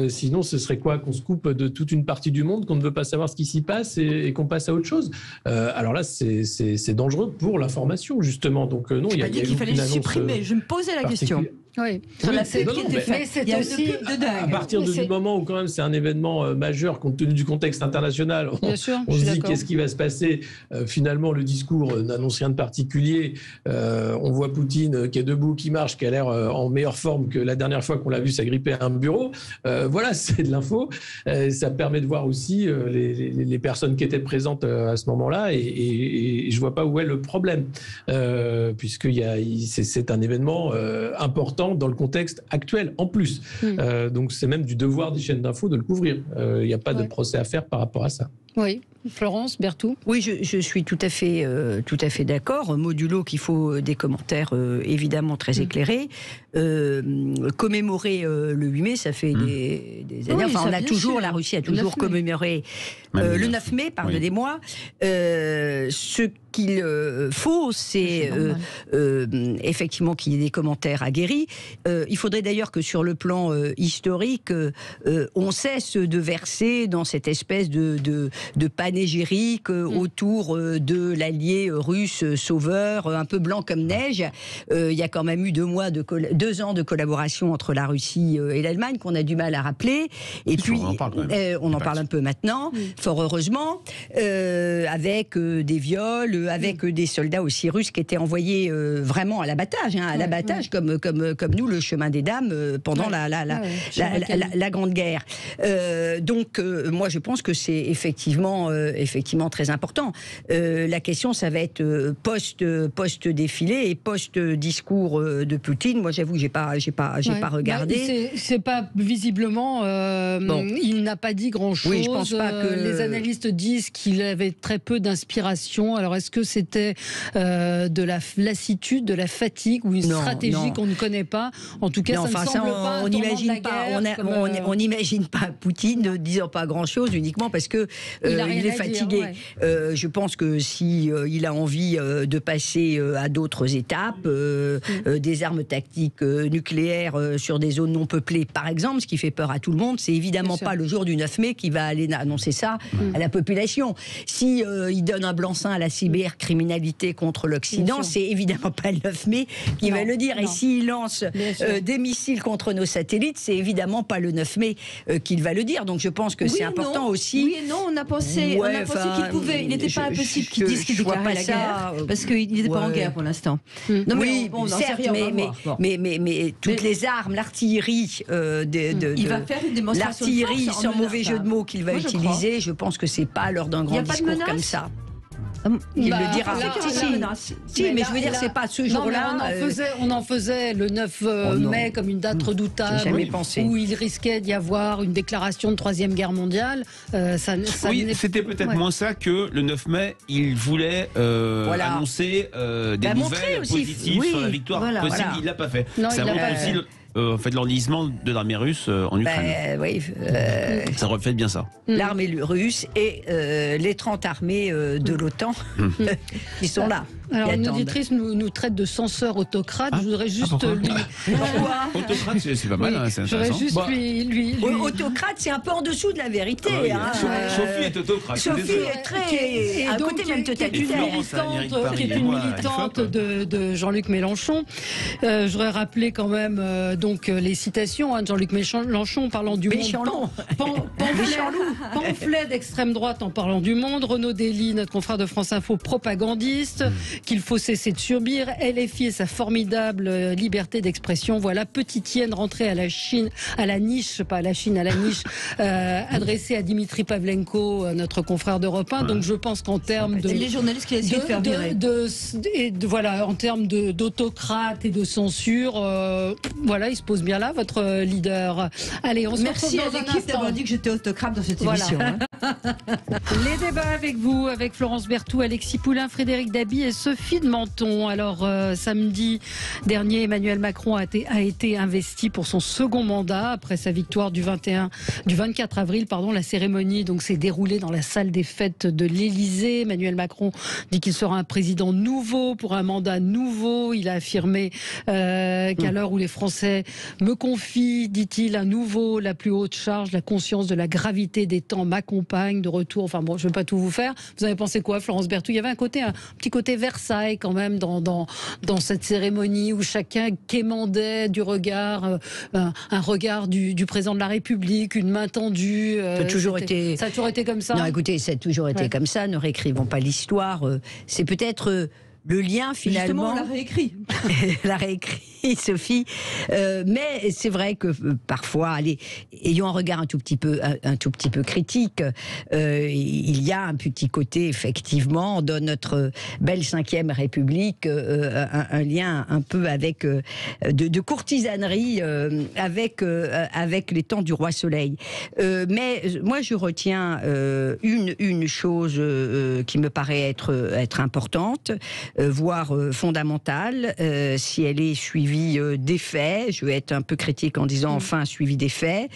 Sinon, ce serait quoi? Qu'on se coupe de toute une partie du monde, qu'on ne veut pas savoir ce qui s'y passe et qu'on passe à autre chose. Alors là, c'est dangereux pour l'information, justement. Donc non, il y a dit qu'il fallait le supprimer. Je me posais la question. Oui, sur la pub qui était faite. Il y a aussi de dingue. À partir du moment où quand même c'est un événement majeur compte tenu du contexte international, on se dit qu'est-ce qui va se passer. Finalement, le discours n'annonce rien de particulier. On voit Poutine qui est debout, qui marche, qui a l'air en meilleure forme que la dernière fois qu'on l'a vu s'agripper à un bureau. Voilà, c'est de l'info. Ça permet de voir aussi les personnes qui étaient présentes à ce moment-là, et je vois pas où est le problème, puisque c'est un événement important dans le contexte actuel en plus. Donc c'est même du devoir des chaînes d'info de le couvrir. Il n'y a pas de procès à faire par rapport à ça. Oui. Florence Berthoud? Oui, je suis tout à fait d'accord. Modulo qu'il faut des commentaires évidemment très éclairés. Commémorer le 8 mai, ça fait des années. Oui, enfin, la Russie a toujours commémoré le 9 mai, pardonnez-moi. Ce qu'il faut, c'est effectivement qu'il y ait des commentaires aguerris. Il faudrait d'ailleurs que sur le plan historique, on cesse de verser dans cette espèce de panégyrique autour de l'allié russe sauveur, un peu blanc comme neige. Il y a quand même eu 2 ans de collaboration entre la Russie et l'Allemagne qu'on a du mal à rappeler. Et puis, on en parle un peu maintenant, fort heureusement, avec des viols, avec des soldats aussi russes qui étaient envoyés vraiment à l'abattage, comme nous, le chemin des dames, pendant la Grande Guerre. Donc, moi, je pense que c'est effectivement très important. La question, ça va être post-défilé et post-discours de Poutine. Moi, j'avoue, j'ai pas regardé. C'est pas visiblement. Il n'a pas dit grand-chose. Oui, je pense pas que les analystes disent qu'il avait très peu d'inspiration. Alors, est-ce que c'était de la lassitude, de la fatigue ou une stratégie qu'on ne connaît pas? En tout cas, ça ne semble pas. On n'imagine pas Poutine ne disant pas grand-chose uniquement parce que il est fatigué. Je pense que si il a envie de passer à d'autres étapes, des armes tactiques nucléaires sur des zones non peuplées, par exemple, ce qui fait peur à tout le monde, c'est évidemment pas le jour du 9 mai qui va aller annoncer ça à la population. Si il donne un blanc-seing à la cybercriminalité contre l'Occident, c'est évidemment pas le 9 mai qui va le dire. Et s'il lance des missiles contre nos satellites, c'est évidemment pas le 9 mai qu'il va le dire. Donc je pense que c'est important aussi. Oui et non, on a pensé qu'il pouvait. Il n'était pas impossible qu'il dise qu'il déclarait la guerre, parce qu'il n'était pas en guerre pour l'instant. Non, oui, certes, mais toutes les armes, l'artillerie, il va faire une démonstration l'artillerie sans mauvais jeu de mots qu'il va utiliser, je pense que c'est pas lors d'un grand discours comme ça. Il le dira. Si, mais je veux dire, c'est pas ce jour-là. On en faisait le 9 mai comme une date redoutable, où il risquait d'y avoir une déclaration de 3e guerre mondiale. C'était peut-être moins ça que le 9 mai, il voulait annoncer des nouvelles positives sur la victoire possible. Il l'a pas fait. Ça montre aussi l'enlisement de l'armée russe en Ukraine. Ça reflète bien ça. L'armée russe et les 30 armées de l'OTAN qui sont là. Alors, une auditrice nous traite de censeur autocrate. Je voudrais juste lui. Autocrate, c'est pas mal, c'est intéressant. Je voudrais juste lui. Autocrate, c'est un peu en dessous de la vérité. Sophie est autocrate. Sophie est très. À côté même totalitaire. Qui est une militante de Jean-Luc Mélenchon. Je voudrais rappeler quand même les citations de Jean-Luc Mélenchon parlant du monde. Pamphlet d'extrême droite en parlant du monde. Renaud Dely, notre confrère de France Info, propagandiste. Qu'il faut cesser de subir. LFI et sa formidable liberté d'expression. Voilà, petite hyène rentrée à la Chine, à la niche, pas à la Chine, à la niche, adressée à Dimitri Pavlenko, notre confrère d'Europe 1. Donc je pense qu'en termes de... Les journalistes qui essaient de faire virer. En termes d'autocrate et de censure, il se pose bien là, votre leader. Allez, on se Merci à l'équipe d'avoir dit que j'étais autocrate dans cette émission. Les débats avec vous, avec Florence Berthoud, Alexis Poulain, Frédéric Dabi et Sophie de Menton. Alors, samedi dernier, Emmanuel Macron a été investi pour son second mandat après sa victoire du 24 avril. La cérémonie s'est déroulée dans la salle des fêtes de l'Élysée. Emmanuel Macron dit qu'il sera un président nouveau pour un mandat nouveau. Il a affirmé qu'à l'heure où les Français me confient, dit-il, à nouveau la plus haute charge, la conscience de la gravité des temps m'accompagne de retour. Je ne vais pas tout vous faire. Vous avez pensé quoi, Florence Berthoud? Il y avait un petit côté Versailles quand même dans cette cérémonie où chacun quémandait du regard, un regard du président de la République, une main tendue. Ça a toujours été comme ça. Non, écoutez, ça a toujours été comme ça. Ne réécrivons pas l'histoire. C'est peut-être le lien finalement. Justement, on l'a réécrit. l'a réécrit, Sophie. Mais c'est vrai que parfois, allez, ayant un regard un tout petit peu critique, il y a un petit côté, effectivement, dans notre belle 5e République, un lien un peu avec de courtisanerie avec les temps du roi Soleil. Mais moi, je retiens une chose qui me paraît être importante, voire fondamentale, si elle est suivie des faits. Je vais être un peu critique en disant enfin suivi des faits.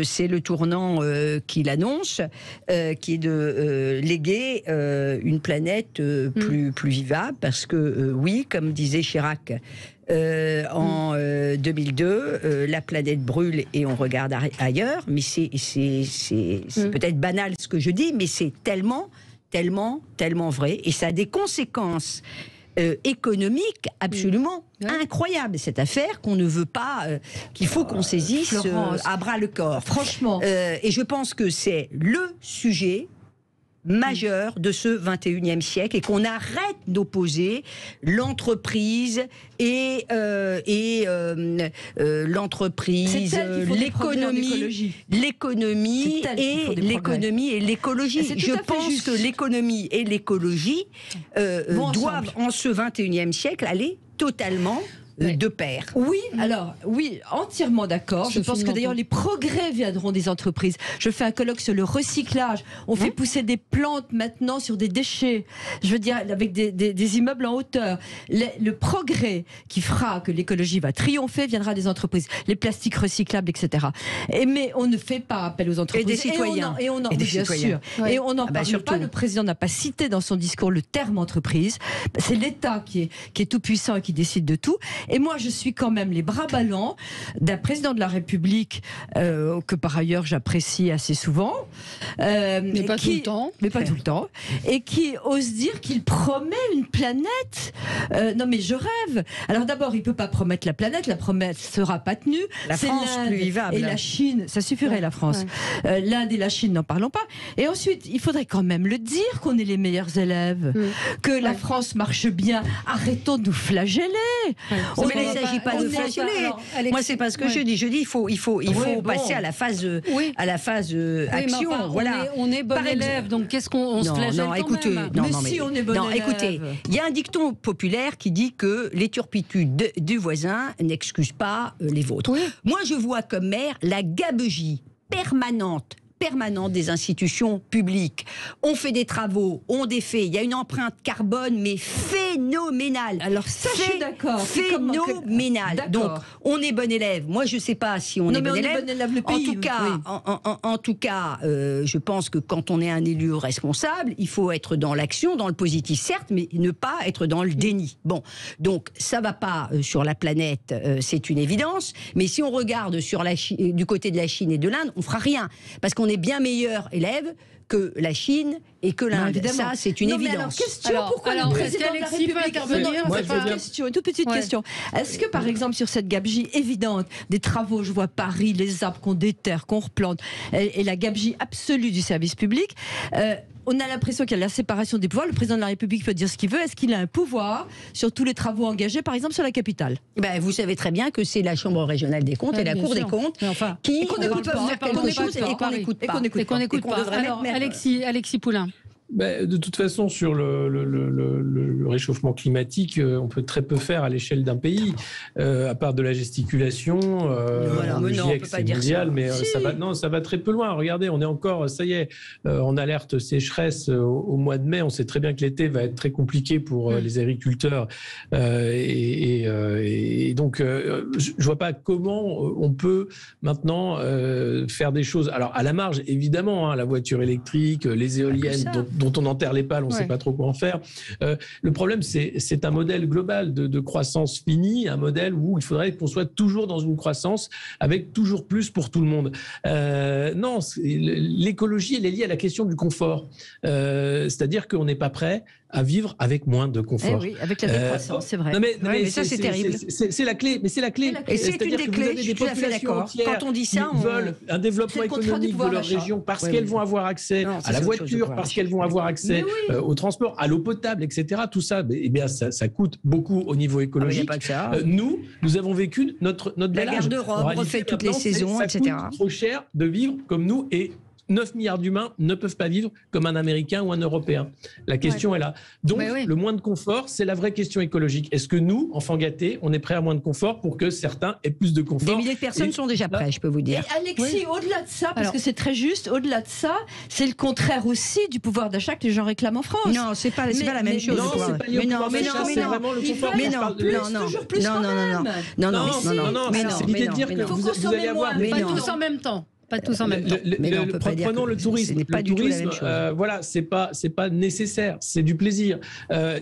C'est le tournant qu'il annonce, qui est de léguer une planète plus vivable, parce que oui, comme disait Chirac en 2002, la planète brûle et on regarde ailleurs, mais c'est peut-être banal ce que je dis, mais c'est tellement vrai, et ça a des conséquences économique absolument incroyable, cette affaire qu'on ne veut pas, qu'il faut qu'on saisisse à bras le corps. Franchement. Et je pense que c'est le sujet majeur de ce 21e siècle, et qu'on arrête d'opposer l'entreprise et l'entreprise, l'économie et l'écologie. Je pense que l'économie et l'écologie doivent, en ce 21e siècle, aller totalement de pair. Oui, alors, oui, entièrement d'accord. Je pense que d'ailleurs les progrès viendront des entreprises. Je fais un colloque sur le recyclage. On fait pousser des plantes maintenant sur des déchets. Je veux dire, avec des immeubles en hauteur. Le progrès qui fera que l'écologie va triompher viendra des entreprises. Les plastiques recyclables, etc. Mais on ne fait pas appel aux entreprises. Et des citoyens. Et on n'en parle pas. Le président n'a pas cité dans son discours le terme entreprise. C'est l'État qui est tout puissant et qui décide de tout. Et moi, je suis quand même les bras ballants d'un président de la République que par ailleurs j'apprécie assez souvent, mais pas tout le temps. Mais pas tout le temps, et qui ose dire qu'il promet une planète. Non, mais je rêve. Alors d'abord, il peut pas promettre la planète. La promesse sera pas tenue. La France plus vivable. Et la Chine, ça suffirait, la France. L'Inde et la Chine, n'en parlons pas. Et ensuite, il faudrait quand même le dire qu'on est les meilleurs élèves, que la France marche bien. Arrêtons de nous flageller. Mais il ne s'agit pas de flageller. Moi, c'est pas ce que je dis. Je dis il faut passer à la phase action. Enfin, voilà. On est bon élève, donc qu'est-ce qu'on se flagelle quand écoutez, même. Mais si on est bon élève. Écoutez, il y a un dicton populaire qui dit que les turpitudes du voisin n'excusent pas les vôtres. Moi, je vois comme maire la gabegie permanente des institutions publiques. On fait des travaux, on défait. Il y a une empreinte carbone, mais phénoménale. Alors ça, je suis d'accord. Phénoménale. Donc, on est bon élève. Moi, je ne sais pas si on est bon élève. Le pays, en tout cas, je pense que quand on est un élu responsable, il faut être dans l'action, dans le positif, certes, mais ne pas être dans le déni. Bon, donc ça va pas sur la planète, c'est une évidence. Mais si on regarde du côté de la Chine et de l'Inde, on fera rien, parce qu'on est bien meilleur élève que la Chine et que l'Inde. Ça, c'est une évidence. Pourquoi le président de la République une toute petite question. Est-ce que, par exemple, sur cette gabegie évidente des travaux, je vois Paris, les arbres qu'on déterre, qu'on replante, et la gabegie absolue du service public, on a l'impression qu'il y a la séparation des pouvoirs. Le président de la République peut dire ce qu'il veut. Est-ce qu'il a un pouvoir sur tous les travaux engagés, par exemple sur la capitale? Vous savez très bien que c'est la Chambre régionale des comptes et la Cour des comptes qui peuvent faire quelque chose et qu'on n'écoute pas. Alors, Alexis Poulain. De toute façon, sur le réchauffement climatique, on peut très peu faire à l'échelle d'un pays, à part de la gesticulation. Le GIEC, c'est mondial, mais ça va très peu loin. Regardez, on est encore, ça y est, en alerte sécheresse au mois de mai. On sait très bien que l'été va être très compliqué pour les agriculteurs. Et donc, je ne vois pas comment on peut maintenant faire des choses. Alors, à la marge, évidemment, la voiture électrique, les éoliennes, dont on enterre les pales, on ne sait pas trop quoi en faire. Le problème, c'est un modèle global de croissance finie, un modèle où il faudrait qu'on soit toujours dans une croissance avec toujours plus pour tout le monde. Non, l'écologie, elle est liée à la question du confort. C'est-à-dire qu'on n'est pas prêt à vivre avec moins de confort. Oui, avec la décroissance, c'est vrai. Mais ça, c'est terrible. C'est la clé. Mais c'est la clé. Et c'est une des clés, je suis tout à fait d'accord. Quand on dit ça, veulent un développement économique de leur région parce qu'elles vont avoir accès à la voiture, parce qu'elles vont avoir avoir accès au transport, à l'eau potable, etc. Tout ça, eh bien, ça coûte beaucoup au niveau écologique. pas que ça. Nous avons vécu notre la bel âge. garde-robe, refait toutes les saisons, ça etc. coûte trop cher de vivre comme nous et 9 milliards d'humains ne peuvent pas vivre comme un Américain ou un Européen. La question est là. Donc, le moins de confort, c'est la vraie question écologique. Est-ce que nous, enfants gâtés, on est prêts à moins de confort pour que certains aient plus de confort? Des milliers de personnes sont déjà prêts, je peux vous dire. Et Alexis, au-delà de ça, parce que c'est très juste, au-delà de ça, c'est le contraire aussi du pouvoir d'achat que les gens réclament en France. Non, c'est pas la même chose. Non, c'est pas lié au pouvoir d'achat, c'est vraiment le confort. Toujours plus quand même. Non, c'est l'idée de dire que vous allez avoir... Pas tous en même temps. Pas tous en même temps. Prenons le tourisme. Ce n'est pas du tout la même chose. Voilà, c'est pas nécessaire. C'est du plaisir.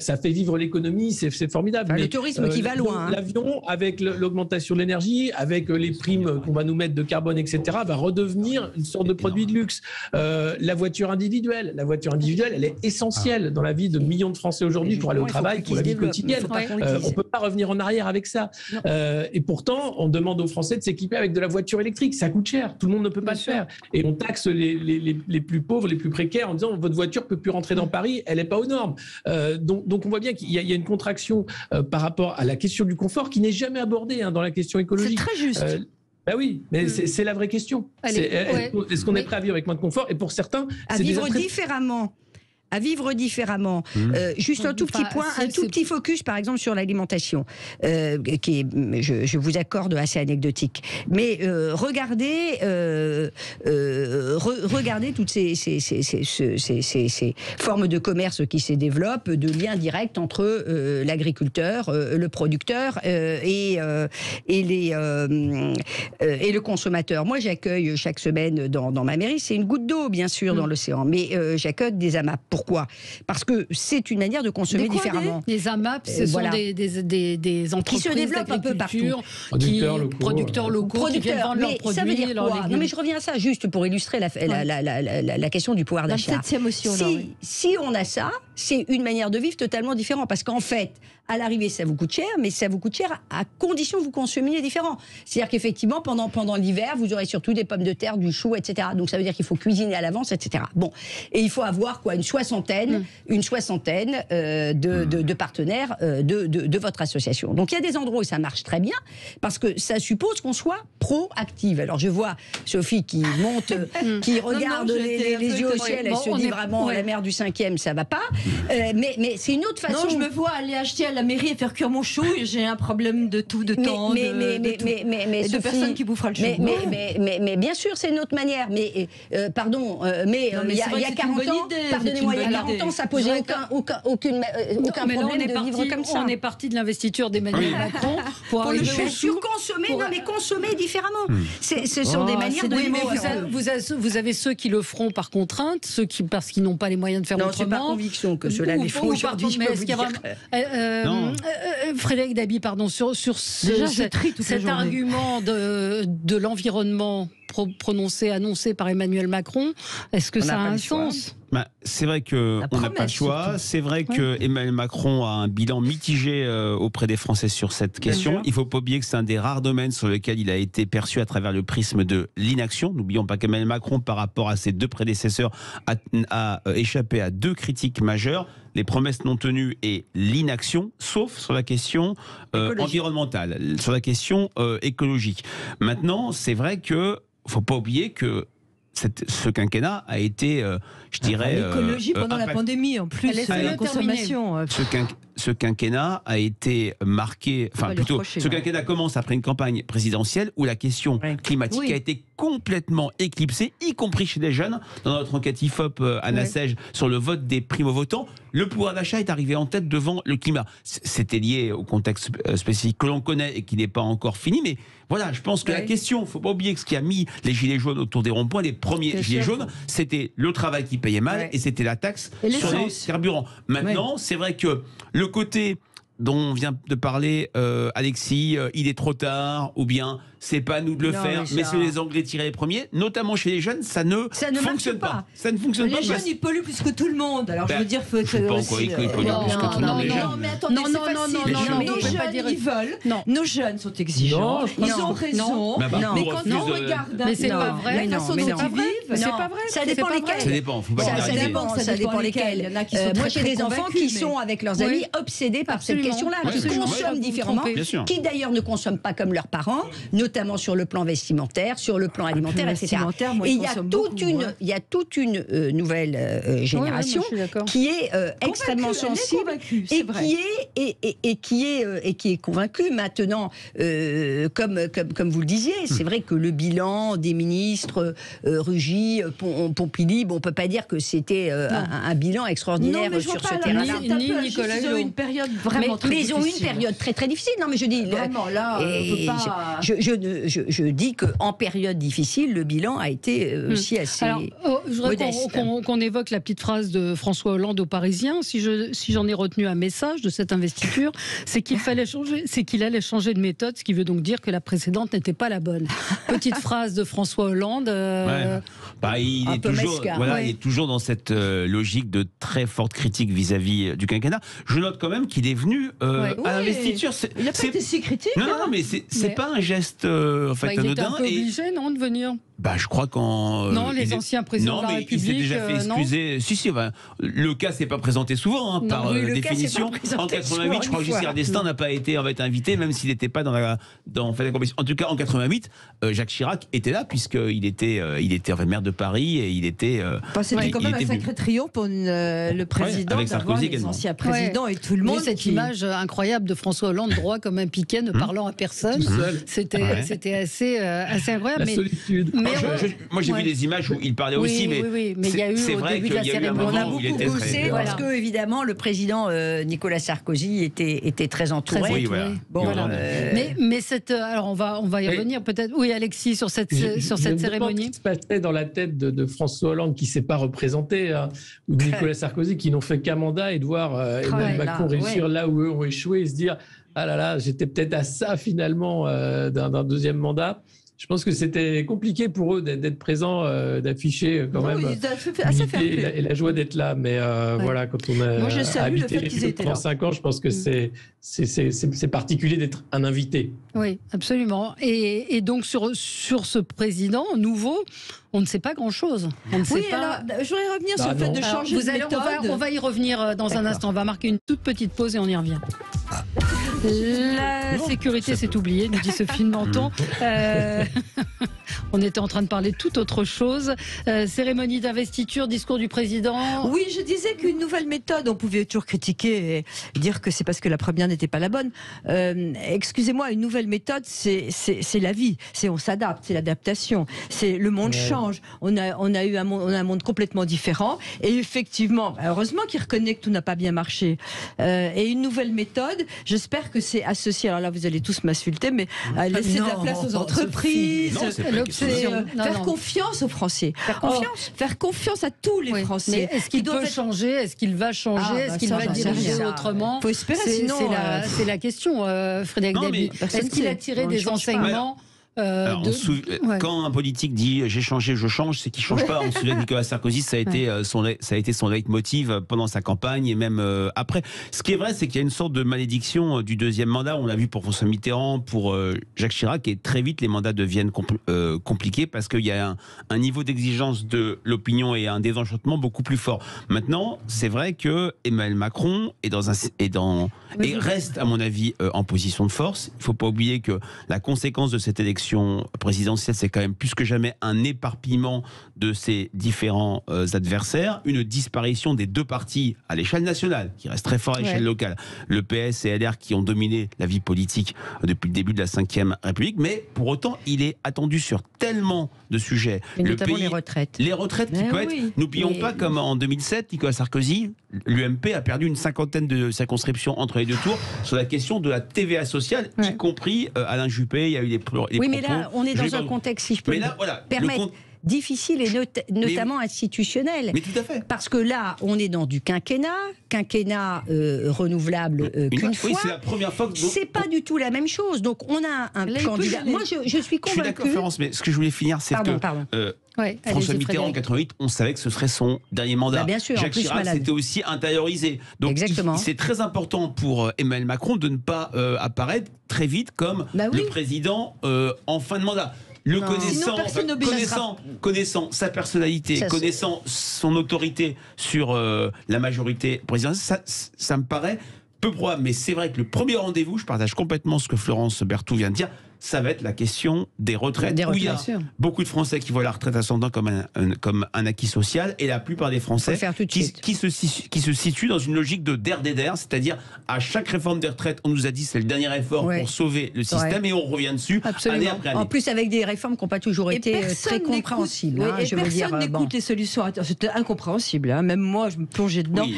Ça fait vivre l'économie, c'est formidable. Enfin, mais le tourisme qui va loin. L'avion, avec l'augmentation de l'énergie, avec les primes qu'on va nous mettre de carbone, etc., va redevenir une sorte de produit de luxe. La voiture individuelle, elle est essentielle dans la vie de millions de Français aujourd'hui pour aller au travail, pour la vie quotidienne. On peut pas revenir en arrière avec ça. Et pourtant, on demande aux Français de s'équiper avec de la voiture électrique. Ça coûte cher. Tout le monde ne peut pas le faire. Et on taxe les plus pauvres, les plus précaires en disant votre voiture ne peut plus rentrer dans Paris, elle n'est pas aux normes. Donc on voit bien qu'il y a une contraction par rapport à la question du confort qui n'est jamais abordée dans la question écologique. C'est très juste. Ben oui, mais c'est la vraie question. Est-ce qu'on est prêt à vivre avec moins de confort? Et pour certains, à vivre différemment. À vivre différemment. Juste un tout petit point, un tout petit focus, par exemple, sur l'alimentation, qui est, je vous accorde, assez anecdotique. Mais regardez toutes ces formes de commerce qui se développent, de liens directs entre l'agriculteur, le producteur et le consommateur. Moi, j'accueille chaque semaine dans ma mairie, c'est une goutte d'eau, bien sûr, dans l'océan, mais j'accueille des AMAP. Pourquoi? Parce que c'est une manière de consommer différemment. Les AMAP, ce sont des entreprises qui se développent un peu partout. Producteurs locaux qui viennent vendre leurs produits. Ça veut dire quoi? Non, mais je reviens à ça juste pour illustrer la question du pouvoir d'achat. Si on a ça, c'est une manière de vivre totalement différente. Parce qu'en fait, à l'arrivée, ça vous coûte cher, mais ça vous coûte cher à condition que vous consomiez différent. C'est-à-dire qu'effectivement, pendant l'hiver, vous aurez surtout des pommes de terre, du chou, etc. Donc ça veut dire qu'il faut cuisiner à l'avance, etc. Bon, et il faut avoir quoi, une soixantaine de partenaires de votre association. Donc il y a des endroits où ça marche très bien, parce que ça suppose qu'on soit proactive. Alors je vois Sophie qui monte, qui regarde les yeux au ciel, elle se dit vraiment la mer du 5e, ça va pas. Mais c'est une autre façon. Non, je me vois aller acheter à la mairie et faire cuire mon chou et j'ai un problème de temps, de personnes qui bouffera le chou. Mais bien sûr, c'est une autre manière. Mais pardon, mais il y a 40 ans, pardonnez-moi, il y a 40 ans, ça posait aucun problème de vivre comme ça. On est parti de l'investiture d'Emmanuel Macron pour le surconsommer, non mais consommer différemment. Ce sont des manières de vivre. Vous avez ceux qui le feront par contrainte, ceux qui parce qu'ils n'ont pas les moyens de faire autrement. Non, c'est par conviction que ceux-là les font aujourd'hui. Frédéric Dabi, pardon, sur cet argument de l'environnement annoncé par Emmanuel Macron, est-ce que ça a un sens? C'est vrai qu'on n'a pas le choix. C'est vrai que Emmanuel Macron a un bilan mitigé auprès des Français sur cette question. Il ne faut pas oublier que c'est un des rares domaines sur lesquels il a été perçu à travers le prisme de l'inaction. N'oublions pas qu'Emmanuel Macron, par rapport à ses deux prédécesseurs, a échappé à deux critiques majeures: les promesses non tenues et l'inaction, sauf sur la question environnementale, sur la question écologique. Maintenant, c'est vrai que faut pas oublier que ce quinquennat a été, je dirais... L'écologie pendant la pandémie, en plus, la consommation. Ce quinquennat a été marqué... Enfin, plutôt, ce quinquennat commence après une campagne présidentielle où la question climatique a été complètement éclipsée, y compris chez les jeunes. Dans notre enquête IFOP à Nassège sur le vote des primo-votants, le pouvoir d'achat est arrivé en tête devant le climat. C'était lié au contexte spécifique que l'on connaît et qui n'est pas encore fini, mais voilà, je pense que la question, il ne faut pas oublier que ce qui a mis les gilets jaunes autour des ronds-points, les premiers gilets jaunes, c'était le travail qui payait mal et c'était la taxe sur les carburants. Maintenant, c'est vrai que le côté dont vient de parler Alexis, il est trop tard, ou bien c'est pas à nous de le faire, mais c'est les Anglais tirés les premiers, notamment chez les jeunes, ça ne fonctionne pas. Ça ne fonctionne pas. Les jeunes, ils polluent plus que tout le monde. Alors je veux dire, faut que non, mais attendez, nos jeunes, ils veulent. Nos jeunes sont exigeants. Ils ont raison. Mais quand on regarde, mais c'est pas vrai. La façon dont ils vivent, c'est pas vrai. Ça dépend lesquels. Ça dépend. Ça dépend lesquels. Moi, j'ai des enfants qui sont avec leurs amis obsédés par cette question-là, qui consomment différemment, qui d'ailleurs ne consomment pas comme leurs parents, notamment sur le plan vestimentaire, sur le plan alimentaire, etc. Et il y a toute une nouvelle génération qui est extrêmement sensible et qui est convaincue maintenant, comme vous le disiez. C'est vrai que le bilan des ministres Rugy, Pompili, on peut pas dire que c'était un bilan extraordinaire sur ce terrain-là. Ni Nicolas Hulot. Ils ont eu une période vraiment très difficile. Ils ont eu une période très très difficile. Non, mais je dis vraiment là, on peut pas. Je dis qu'en période difficile, le bilan a été aussi assez. Alors, je voudrais qu'on évoque la petite phrase de François Hollande aux Parisiens. Si j'en ai retenu un message de cette investiture, c'est qu'il allait changer de méthode, ce qui veut donc dire que la précédente n'était pas la bonne. Petite phrase de François Hollande. Il est toujours dans cette logique de très forte critique vis-à-vis du quinquennat. Je note quand même qu'il est venu à l'investiture. Il n'a pas été si critique. Non, mais c'est pas un geste anodin. Il était un peu obligé, non, de venir. Je crois non, les anciens présidents de la République. Il s'est déjà fait excuser. Le cas s'est pas présenté souvent, par définition. En 88, je crois que Giscard d'Estaing n'a pas été invité, même s'il n'était pas dans la compétition. En tout cas, en 88, Jacques Chirac était là, puisqu'il était maire de Paris et il était. C'était quand même un sacré triomphe pour le président, avec Sarkozy, les anciens présidents et tout le monde. Cette image incroyable de François Hollande, droit comme un piquet, ne parlant à personne. C'était assez incroyable. La solitude. Moi, j'ai vu des images où il parlait aussi, mais il y a eu c'est au vrai début de la cérémonie. On a beaucoup bossé parce que, évidemment, le président Nicolas Sarkozy était très entouré. Alors, on va y revenir peut-être. Oui, Alexis, sur cette cérémonie. Ce qui se passait dans la tête de François Hollande, qui ne s'est pas représenté, ou de Nicolas Sarkozy, qui n'ont fait qu'un mandat, et de voir Emmanuel Macron réussir là où eux ont échoué, et se dire ah là là, j'étais peut-être à ça finalement d'un deuxième mandat. Je pense que c'était compliqué pour eux d'être présents, d'afficher quand même l'unité et la joie d'être là. Mais voilà, quand on a habité 35 ans, je pense que c'est particulier d'être un invité. Oui, absolument. Et donc sur ce président nouveau, on ne sait pas grand-chose. Alors, je voudrais revenir sur le fait de changer de méthode. On va y revenir dans un instant. On va marquer une toute petite pause et on y revient. La sécurité, c'est oublié, nous dit Sophie Menton. On était en train de parler de toute autre chose. Cérémonie d'investiture, discours du président. Oui, je disais qu'une nouvelle méthode, on pouvait toujours critiquer et dire que c'est parce que la première n'était pas la bonne. Excusez-moi, une nouvelle méthode, c'est la vie. On s'adapte, c'est l'adaptation. Le monde change. On a eu un monde complètement différent. Et effectivement, heureusement qu'il reconnaît que tout n'a pas bien marché. Et une nouvelle méthode, j'espère que c'est associé. Alors là, vous allez tous m'insulter, mais laisser de la place aux entreprises. Faire confiance aux Français. Faire confiance à tous les Français. Mais est-ce qu'il peut changer? Est-ce qu'il va changer? Est-ce qu'il va diriger autrement? Faut espérer, sinon. C'est la question, Frédéric Dabi. Est-ce qu'il a tiré des enseignements? Quand un politique dit j'ai changé, je change, c'est qu'il change pas. On se souvient de Nicolas Sarkozy, ça a été son leitmotiv pendant sa campagne et même après. Ce qui est vrai, c'est qu'il y a une sorte de malédiction du deuxième mandat. On l'a vu pour François Mitterrand, pour Jacques Chirac, et très vite les mandats deviennent compliqués parce qu'il y a un niveau d'exigence de l'opinion et un désenchantement beaucoup plus fort. Maintenant, c'est vrai que Emmanuel Macron est reste, à mon avis, en position de force. Il ne faut pas oublier que la conséquence de cette élection présidentielle, c'est quand même plus que jamais un éparpillement de ses différents adversaires, une disparition des deux partis à l'échelle nationale, qui reste très fort à l'échelle locale, le PS et LR qui ont dominé la vie politique depuis le début de la Ve République, mais pour autant, il est attendu sur tellement de sujets. Et notamment les retraites. Les retraites qui peuvent être... N'oublions pas comme en 2007, Nicolas Sarkozy, l'UMP a perdu une cinquantaine de circonscriptions entre les deux tours sur la question de la TVA sociale, y compris Alain Juppé, il y a eu les mais là, on est dans un contexte, si je peux me permettre. difficile et notamment institutionnelle. Mais tout à fait. Parce que là, on est dans du quinquennat renouvelable qu'une fois. Oui, c'est la première fois que... C'est pas du tout la même chose. Donc on a un candidat. Moi, je suis convaincue. Je suis d'accord, Florence, mais ce que je voulais finir, c'est que François Mitterrand, en 88, on savait que ce serait son dernier mandat. Bah, bien sûr, Jacques Chirac s'était aussi intériorisé. Donc c'est très important pour Emmanuel Macron de ne pas apparaître très vite comme le président en fin de mandat. Connaissant sa personnalité, connaissant son autorité sur la majorité présidentielle, ça me paraît peu probable. Mais c'est vrai que le premier rendez-vous, je partage complètement ce que Florence Berthoud vient de dire, ça va être la question des retraites. Où il y a beaucoup de Français qui voient la retraite à 100 ans comme un acquis social, et la plupart des Français qui se situent dans une logique de der, c'est-à-dire à chaque réforme des retraites, on nous a dit c'est le dernier effort pour sauver le système, et on revient dessus année après année. En plus avec des réformes qui n'ont pas toujours été très compréhensibles. Personne n'écoute les solutions. C'était incompréhensible. Même moi, je me plongeais dedans.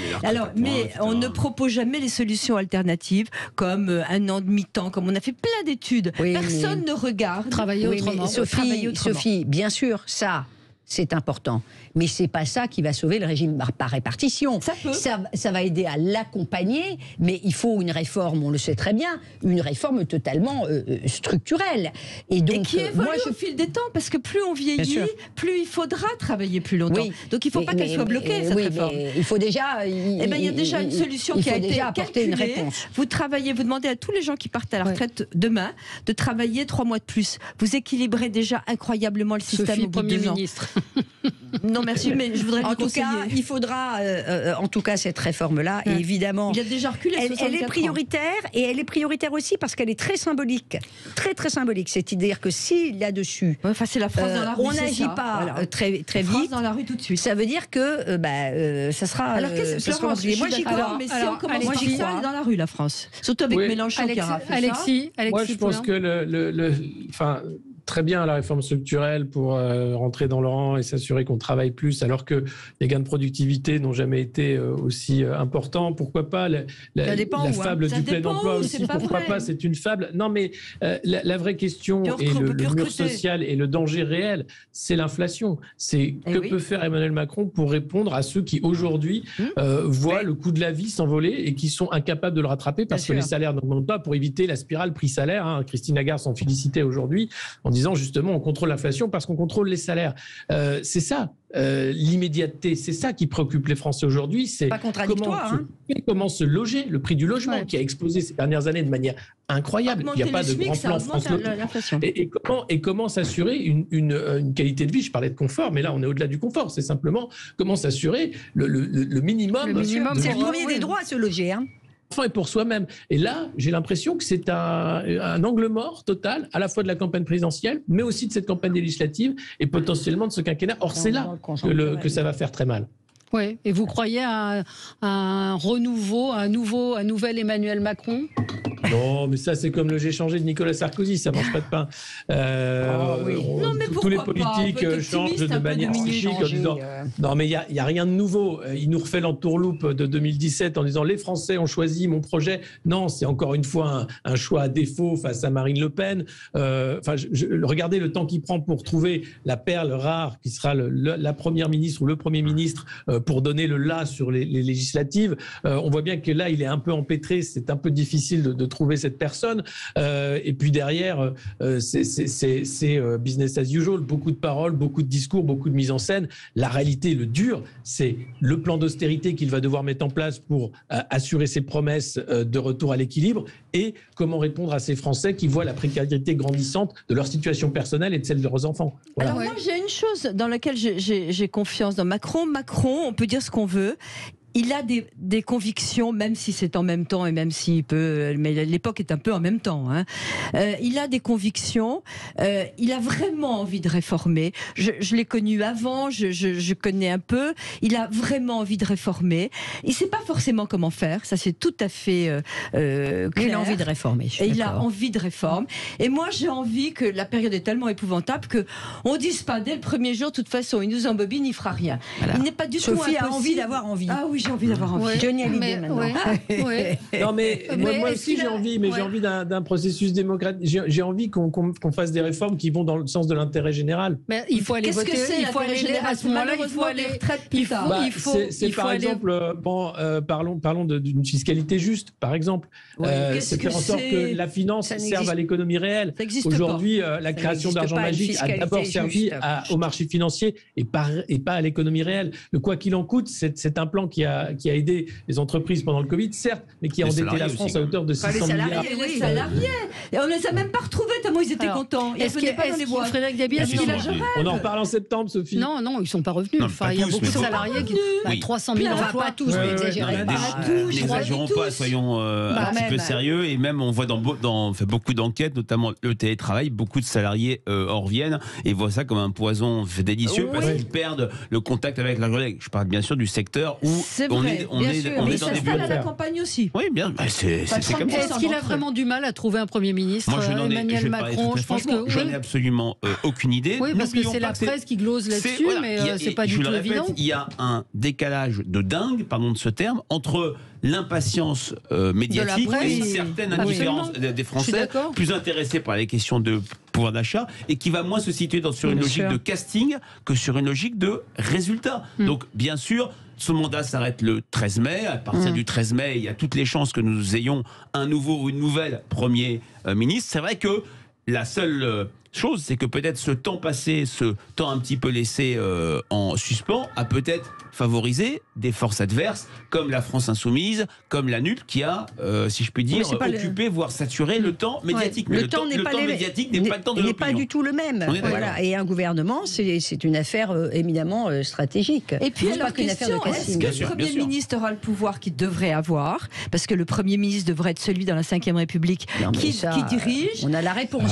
Mais on ne propose jamais les solutions alternatives, comme un an de mi-temps, comme on a fait plein d'études. Personne ne regarde. Travailler autrement. Sophie, bien sûr, ça, c'est important. Mais c'est pas ça qui va sauver le régime par répartition. Ça va aider à l'accompagner, mais il faut une réforme, on le sait très bien, une réforme totalement structurelle. Et qui évolue au fil des temps, parce que plus on vieillit, plus il faudra travailler plus longtemps. Donc il ne faut pas qu'elle soit bloquée, cette réforme. Mais il faut déjà... il y a déjà une solution qui a été calculée. Une réponse. Vous demandez à tous les gens qui partent à la retraite demain de travailler 3 mois de plus. Vous équilibrez déjà incroyablement le système au bout de 2 ans. Ministre. Non, merci, mais je voudrais vous conseiller. En tout cas, il faudra, en tout cas, cette réforme-là, et évidemment, il a déjà reculé. Elle est prioritaire, et elle est prioritaire aussi parce qu'elle est très symbolique, très symbolique. C'est-à-dire que si là-dessus, c'est la France dans la rue, on n'agit pas très vite, France dans la rue tout de suite. Ça veut dire que ça sera. Alors moi j'y crois, mais si on commence par ça, elle est dans la rue, la France. Surtout avec Mélenchon qui a fait Alexis, moi je pense que très bien la réforme structurelle pour rentrer dans le rang et s'assurer qu'on travaille plus, alors que les gains de productivité n'ont jamais été aussi importants. Pourquoi pas la fable du plein emploi aussi, pourquoi pas, c'est une fable. Non, mais la vraie question et le mur social et le danger réel, c'est l'inflation. C'est que peut faire Emmanuel Macron pour répondre à ceux qui aujourd'hui voient le coût de la vie s'envoler et qui sont incapables de le rattraper parce que les salaires n'augmentent pas, pour éviter la spirale prix-salaire. Christine Lagarde s'en félicitait aujourd'hui en disant justement on contrôle l'inflation parce qu'on contrôle les salaires. C'est ça l'immédiateté, c'est ça qui préoccupe les Français aujourd'hui. C'est pas contradictoire. Comment se loger, le prix du logement qui a explosé ces dernières années de manière incroyable. Il n'y a pas de grand plan France et comment s'assurer une qualité de vie. Je parlais de confort, mais là on est au-delà du confort. C'est simplement comment s'assurer le minimum. C'est le premier des droits à se loger. Et pour soi-même. Et là, j'ai l'impression que c'est un angle mort total, à la fois de la campagne présidentielle, mais aussi de cette campagne législative et potentiellement de ce quinquennat. Or, c'est là que ça va faire très mal. Oui, et vous croyez à un renouveau, un nouvel Emmanuel Macron ? Non, mais ça, c'est comme le j'ai changé de Nicolas Sarkozy, ça ne mange pas de pain. Tous les politiques changent de manière psychique en disant non, mais il n'y a rien de nouveau. Il nous refait l'entourloupe de 2017 en disant les Français ont choisi mon projet. Non, c'est encore une fois un choix à défaut face à Marine Le Pen. Regardez le temps qu'il prend pour trouver la perle rare qui sera la première ministre ou le premier ministre pour donner le là sur les législatives. On voit bien que là, il est un peu empêtré. C'est un peu difficile de trouver cette personne. Et puis derrière, c'est business as usual. Beaucoup de paroles, beaucoup de discours, beaucoup de mise en scène. La réalité, le dur, c'est le plan d'austérité qu'il va devoir mettre en place pour assurer ses promesses de retour à l'équilibre et comment répondre à ces Français qui voient la précarité grandissante de leur situation personnelle et de celle de leurs enfants. Voilà. Alors moi, j'ai une chose dans laquelle j'ai confiance dans Macron. Macron, on peut dire ce qu'on veut. Il a des convictions, même si c'est en même temps et même s'il peut, mais l'époque est un peu en même temps. Il a des convictions. Il a vraiment envie de réformer. Je l'ai connu avant. Je connais un peu. Il a vraiment envie de réformer. Il ne sait pas forcément comment faire. Ça, c'est tout à fait clair. Il a envie de réformer. Il a envie de réforme. Et moi, j'ai envie que la période est tellement épouvantable que on dise pas dès le premier jour. De toute façon, il nous embobine, il fera rien. Voilà. Il n'est pas du tout impossible. Sophie a envie d'avoir envie. Ah oui. j'ai envie d'avoir envie. Johnny Hallyday maintenant. Non, mais moi aussi j'ai envie, mais j'ai envie d'un processus démocratique. J'ai envie qu'on fasse des réformes qui vont dans le sens de l'intérêt général. Mais il faut aller voter. Il faut aller à ce moment-là. Il faut aller. C'est par exemple, parlons d'une fiscalité juste, par exemple. C'est faire en sorte que la finance serve à l'économie réelle. Aujourd'hui, la création d'argent magique a d'abord servi au marché financier et pas à l'économie réelle. Le quoi qu'il en coûte, c'est un plan qui a aidé les entreprises pendant le Covid, certes, mais qui a endetté la France à hauteur de 600 milliards. Les salariés. Et on ne les a même pas retrouvés tellement ils étaient contents. Frédéric Dabi, on en reparle en septembre, Sophie. Non, ils ne sont pas revenus. Il y a beaucoup de salariés qui. 300 000 emplois. Pas tous, mais exagérez pas. N'exagérons pas, soyons un petit peu sérieux. Et même, on voit on fait beaucoup d'enquêtes, notamment le télétravail, beaucoup de salariés en reviennent et voient ça comme un poison délicieux parce qu'ils perdent le contact avec leurs collègues. Je parle bien sûr du secteur où on est dans des bureaux. À la campagne aussi. Oui, bien. C'est comme ça. Est-ce qu'il a vraiment du mal à trouver un Premier ministre, Emmanuel Macron? Je pense que j'en ai absolument aucune idée. Oui, parce que c'est la presse qui glose là-dessus, mais c'est pas du tout évident. Il y a un décalage de dingue, pardon de ce terme, entre l'impatience médiatique et une certaine indifférence des Français, plus intéressés par les questions de pouvoir d'achat et qui va moins se situer sur une logique de casting que sur une logique de résultat. Donc, bien sûr, ce mandat s'arrête le 13 mai. À partir du 13 mai, il y a toutes les chances que nous ayons un nouveau ou une nouvelle Premier ministre. C'est vrai que la seule chose, c'est que peut-être ce temps passé, ce temps un petit peu laissé en suspens, a peut-être favorisé des forces adverses, comme la France Insoumise, comme la NUP, qui a, si je puis dire, occupé, voire saturé le temps médiatique. Mais le temps médiatique n'est pas le temps de l'opinion. N'est pas du tout le même. Voilà. Et un gouvernement, c'est une affaire éminemment stratégique. Et puis, alors, question, est-ce que le Premier ministre aura le pouvoir qu'il devrait avoir? Parce que le Premier ministre devrait être celui dans la Ve République qui dirige. On a la réponse.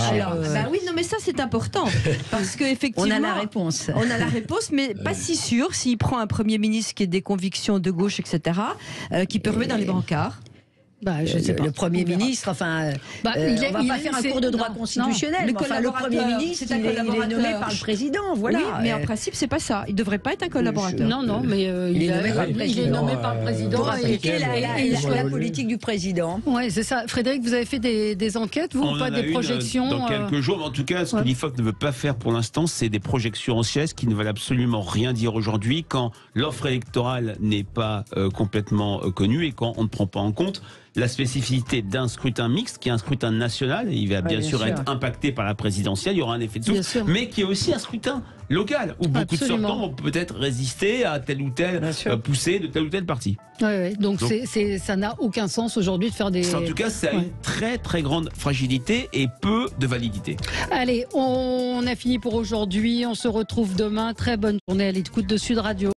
Oui, non, mais ça, c'est important. Parce qu'effectivement. On a la réponse. On a la réponse, mais pas si sûr s'il prend un Premier ministre qui a des convictions de gauche, etc., qui peut remettre dans les brancards. Je sais pas. Le Premier ministre, on va pas faire un cours de droit constitutionnel, mais le Premier ministre, il est nommé par le président, voilà. Oui, mais en principe, c'est pas ça. Il devrait pas être un collaborateur. Non, mais il est nommé par le président. Pour appliquer la politique du président. Oui, c'est ça. Frédéric, vous avez fait des enquêtes, vous, ou pas des projections dans quelques jours, mais en tout cas, ce que l'IFOP ne veut pas faire pour l'instant, c'est des projections en sièges qui ne veulent absolument rien dire aujourd'hui, quand l'offre électorale n'est pas complètement connue et quand on ne prend pas en compte la spécificité d'un scrutin mixte, qui est un scrutin national, et il va bien sûr être impacté par la présidentielle, il y aura un effet de souffle, mais qui est aussi un scrutin local, où beaucoup de sortants vont peut-être résister à telle ou telle poussée de tel ou tel parti. Donc ça n'a aucun sens aujourd'hui de faire des... En tout cas, ça a une très très grande fragilité et peu de validité. Allez, on a fini pour aujourd'hui, on se retrouve demain, très bonne journée à l'écoute de Sud Radio.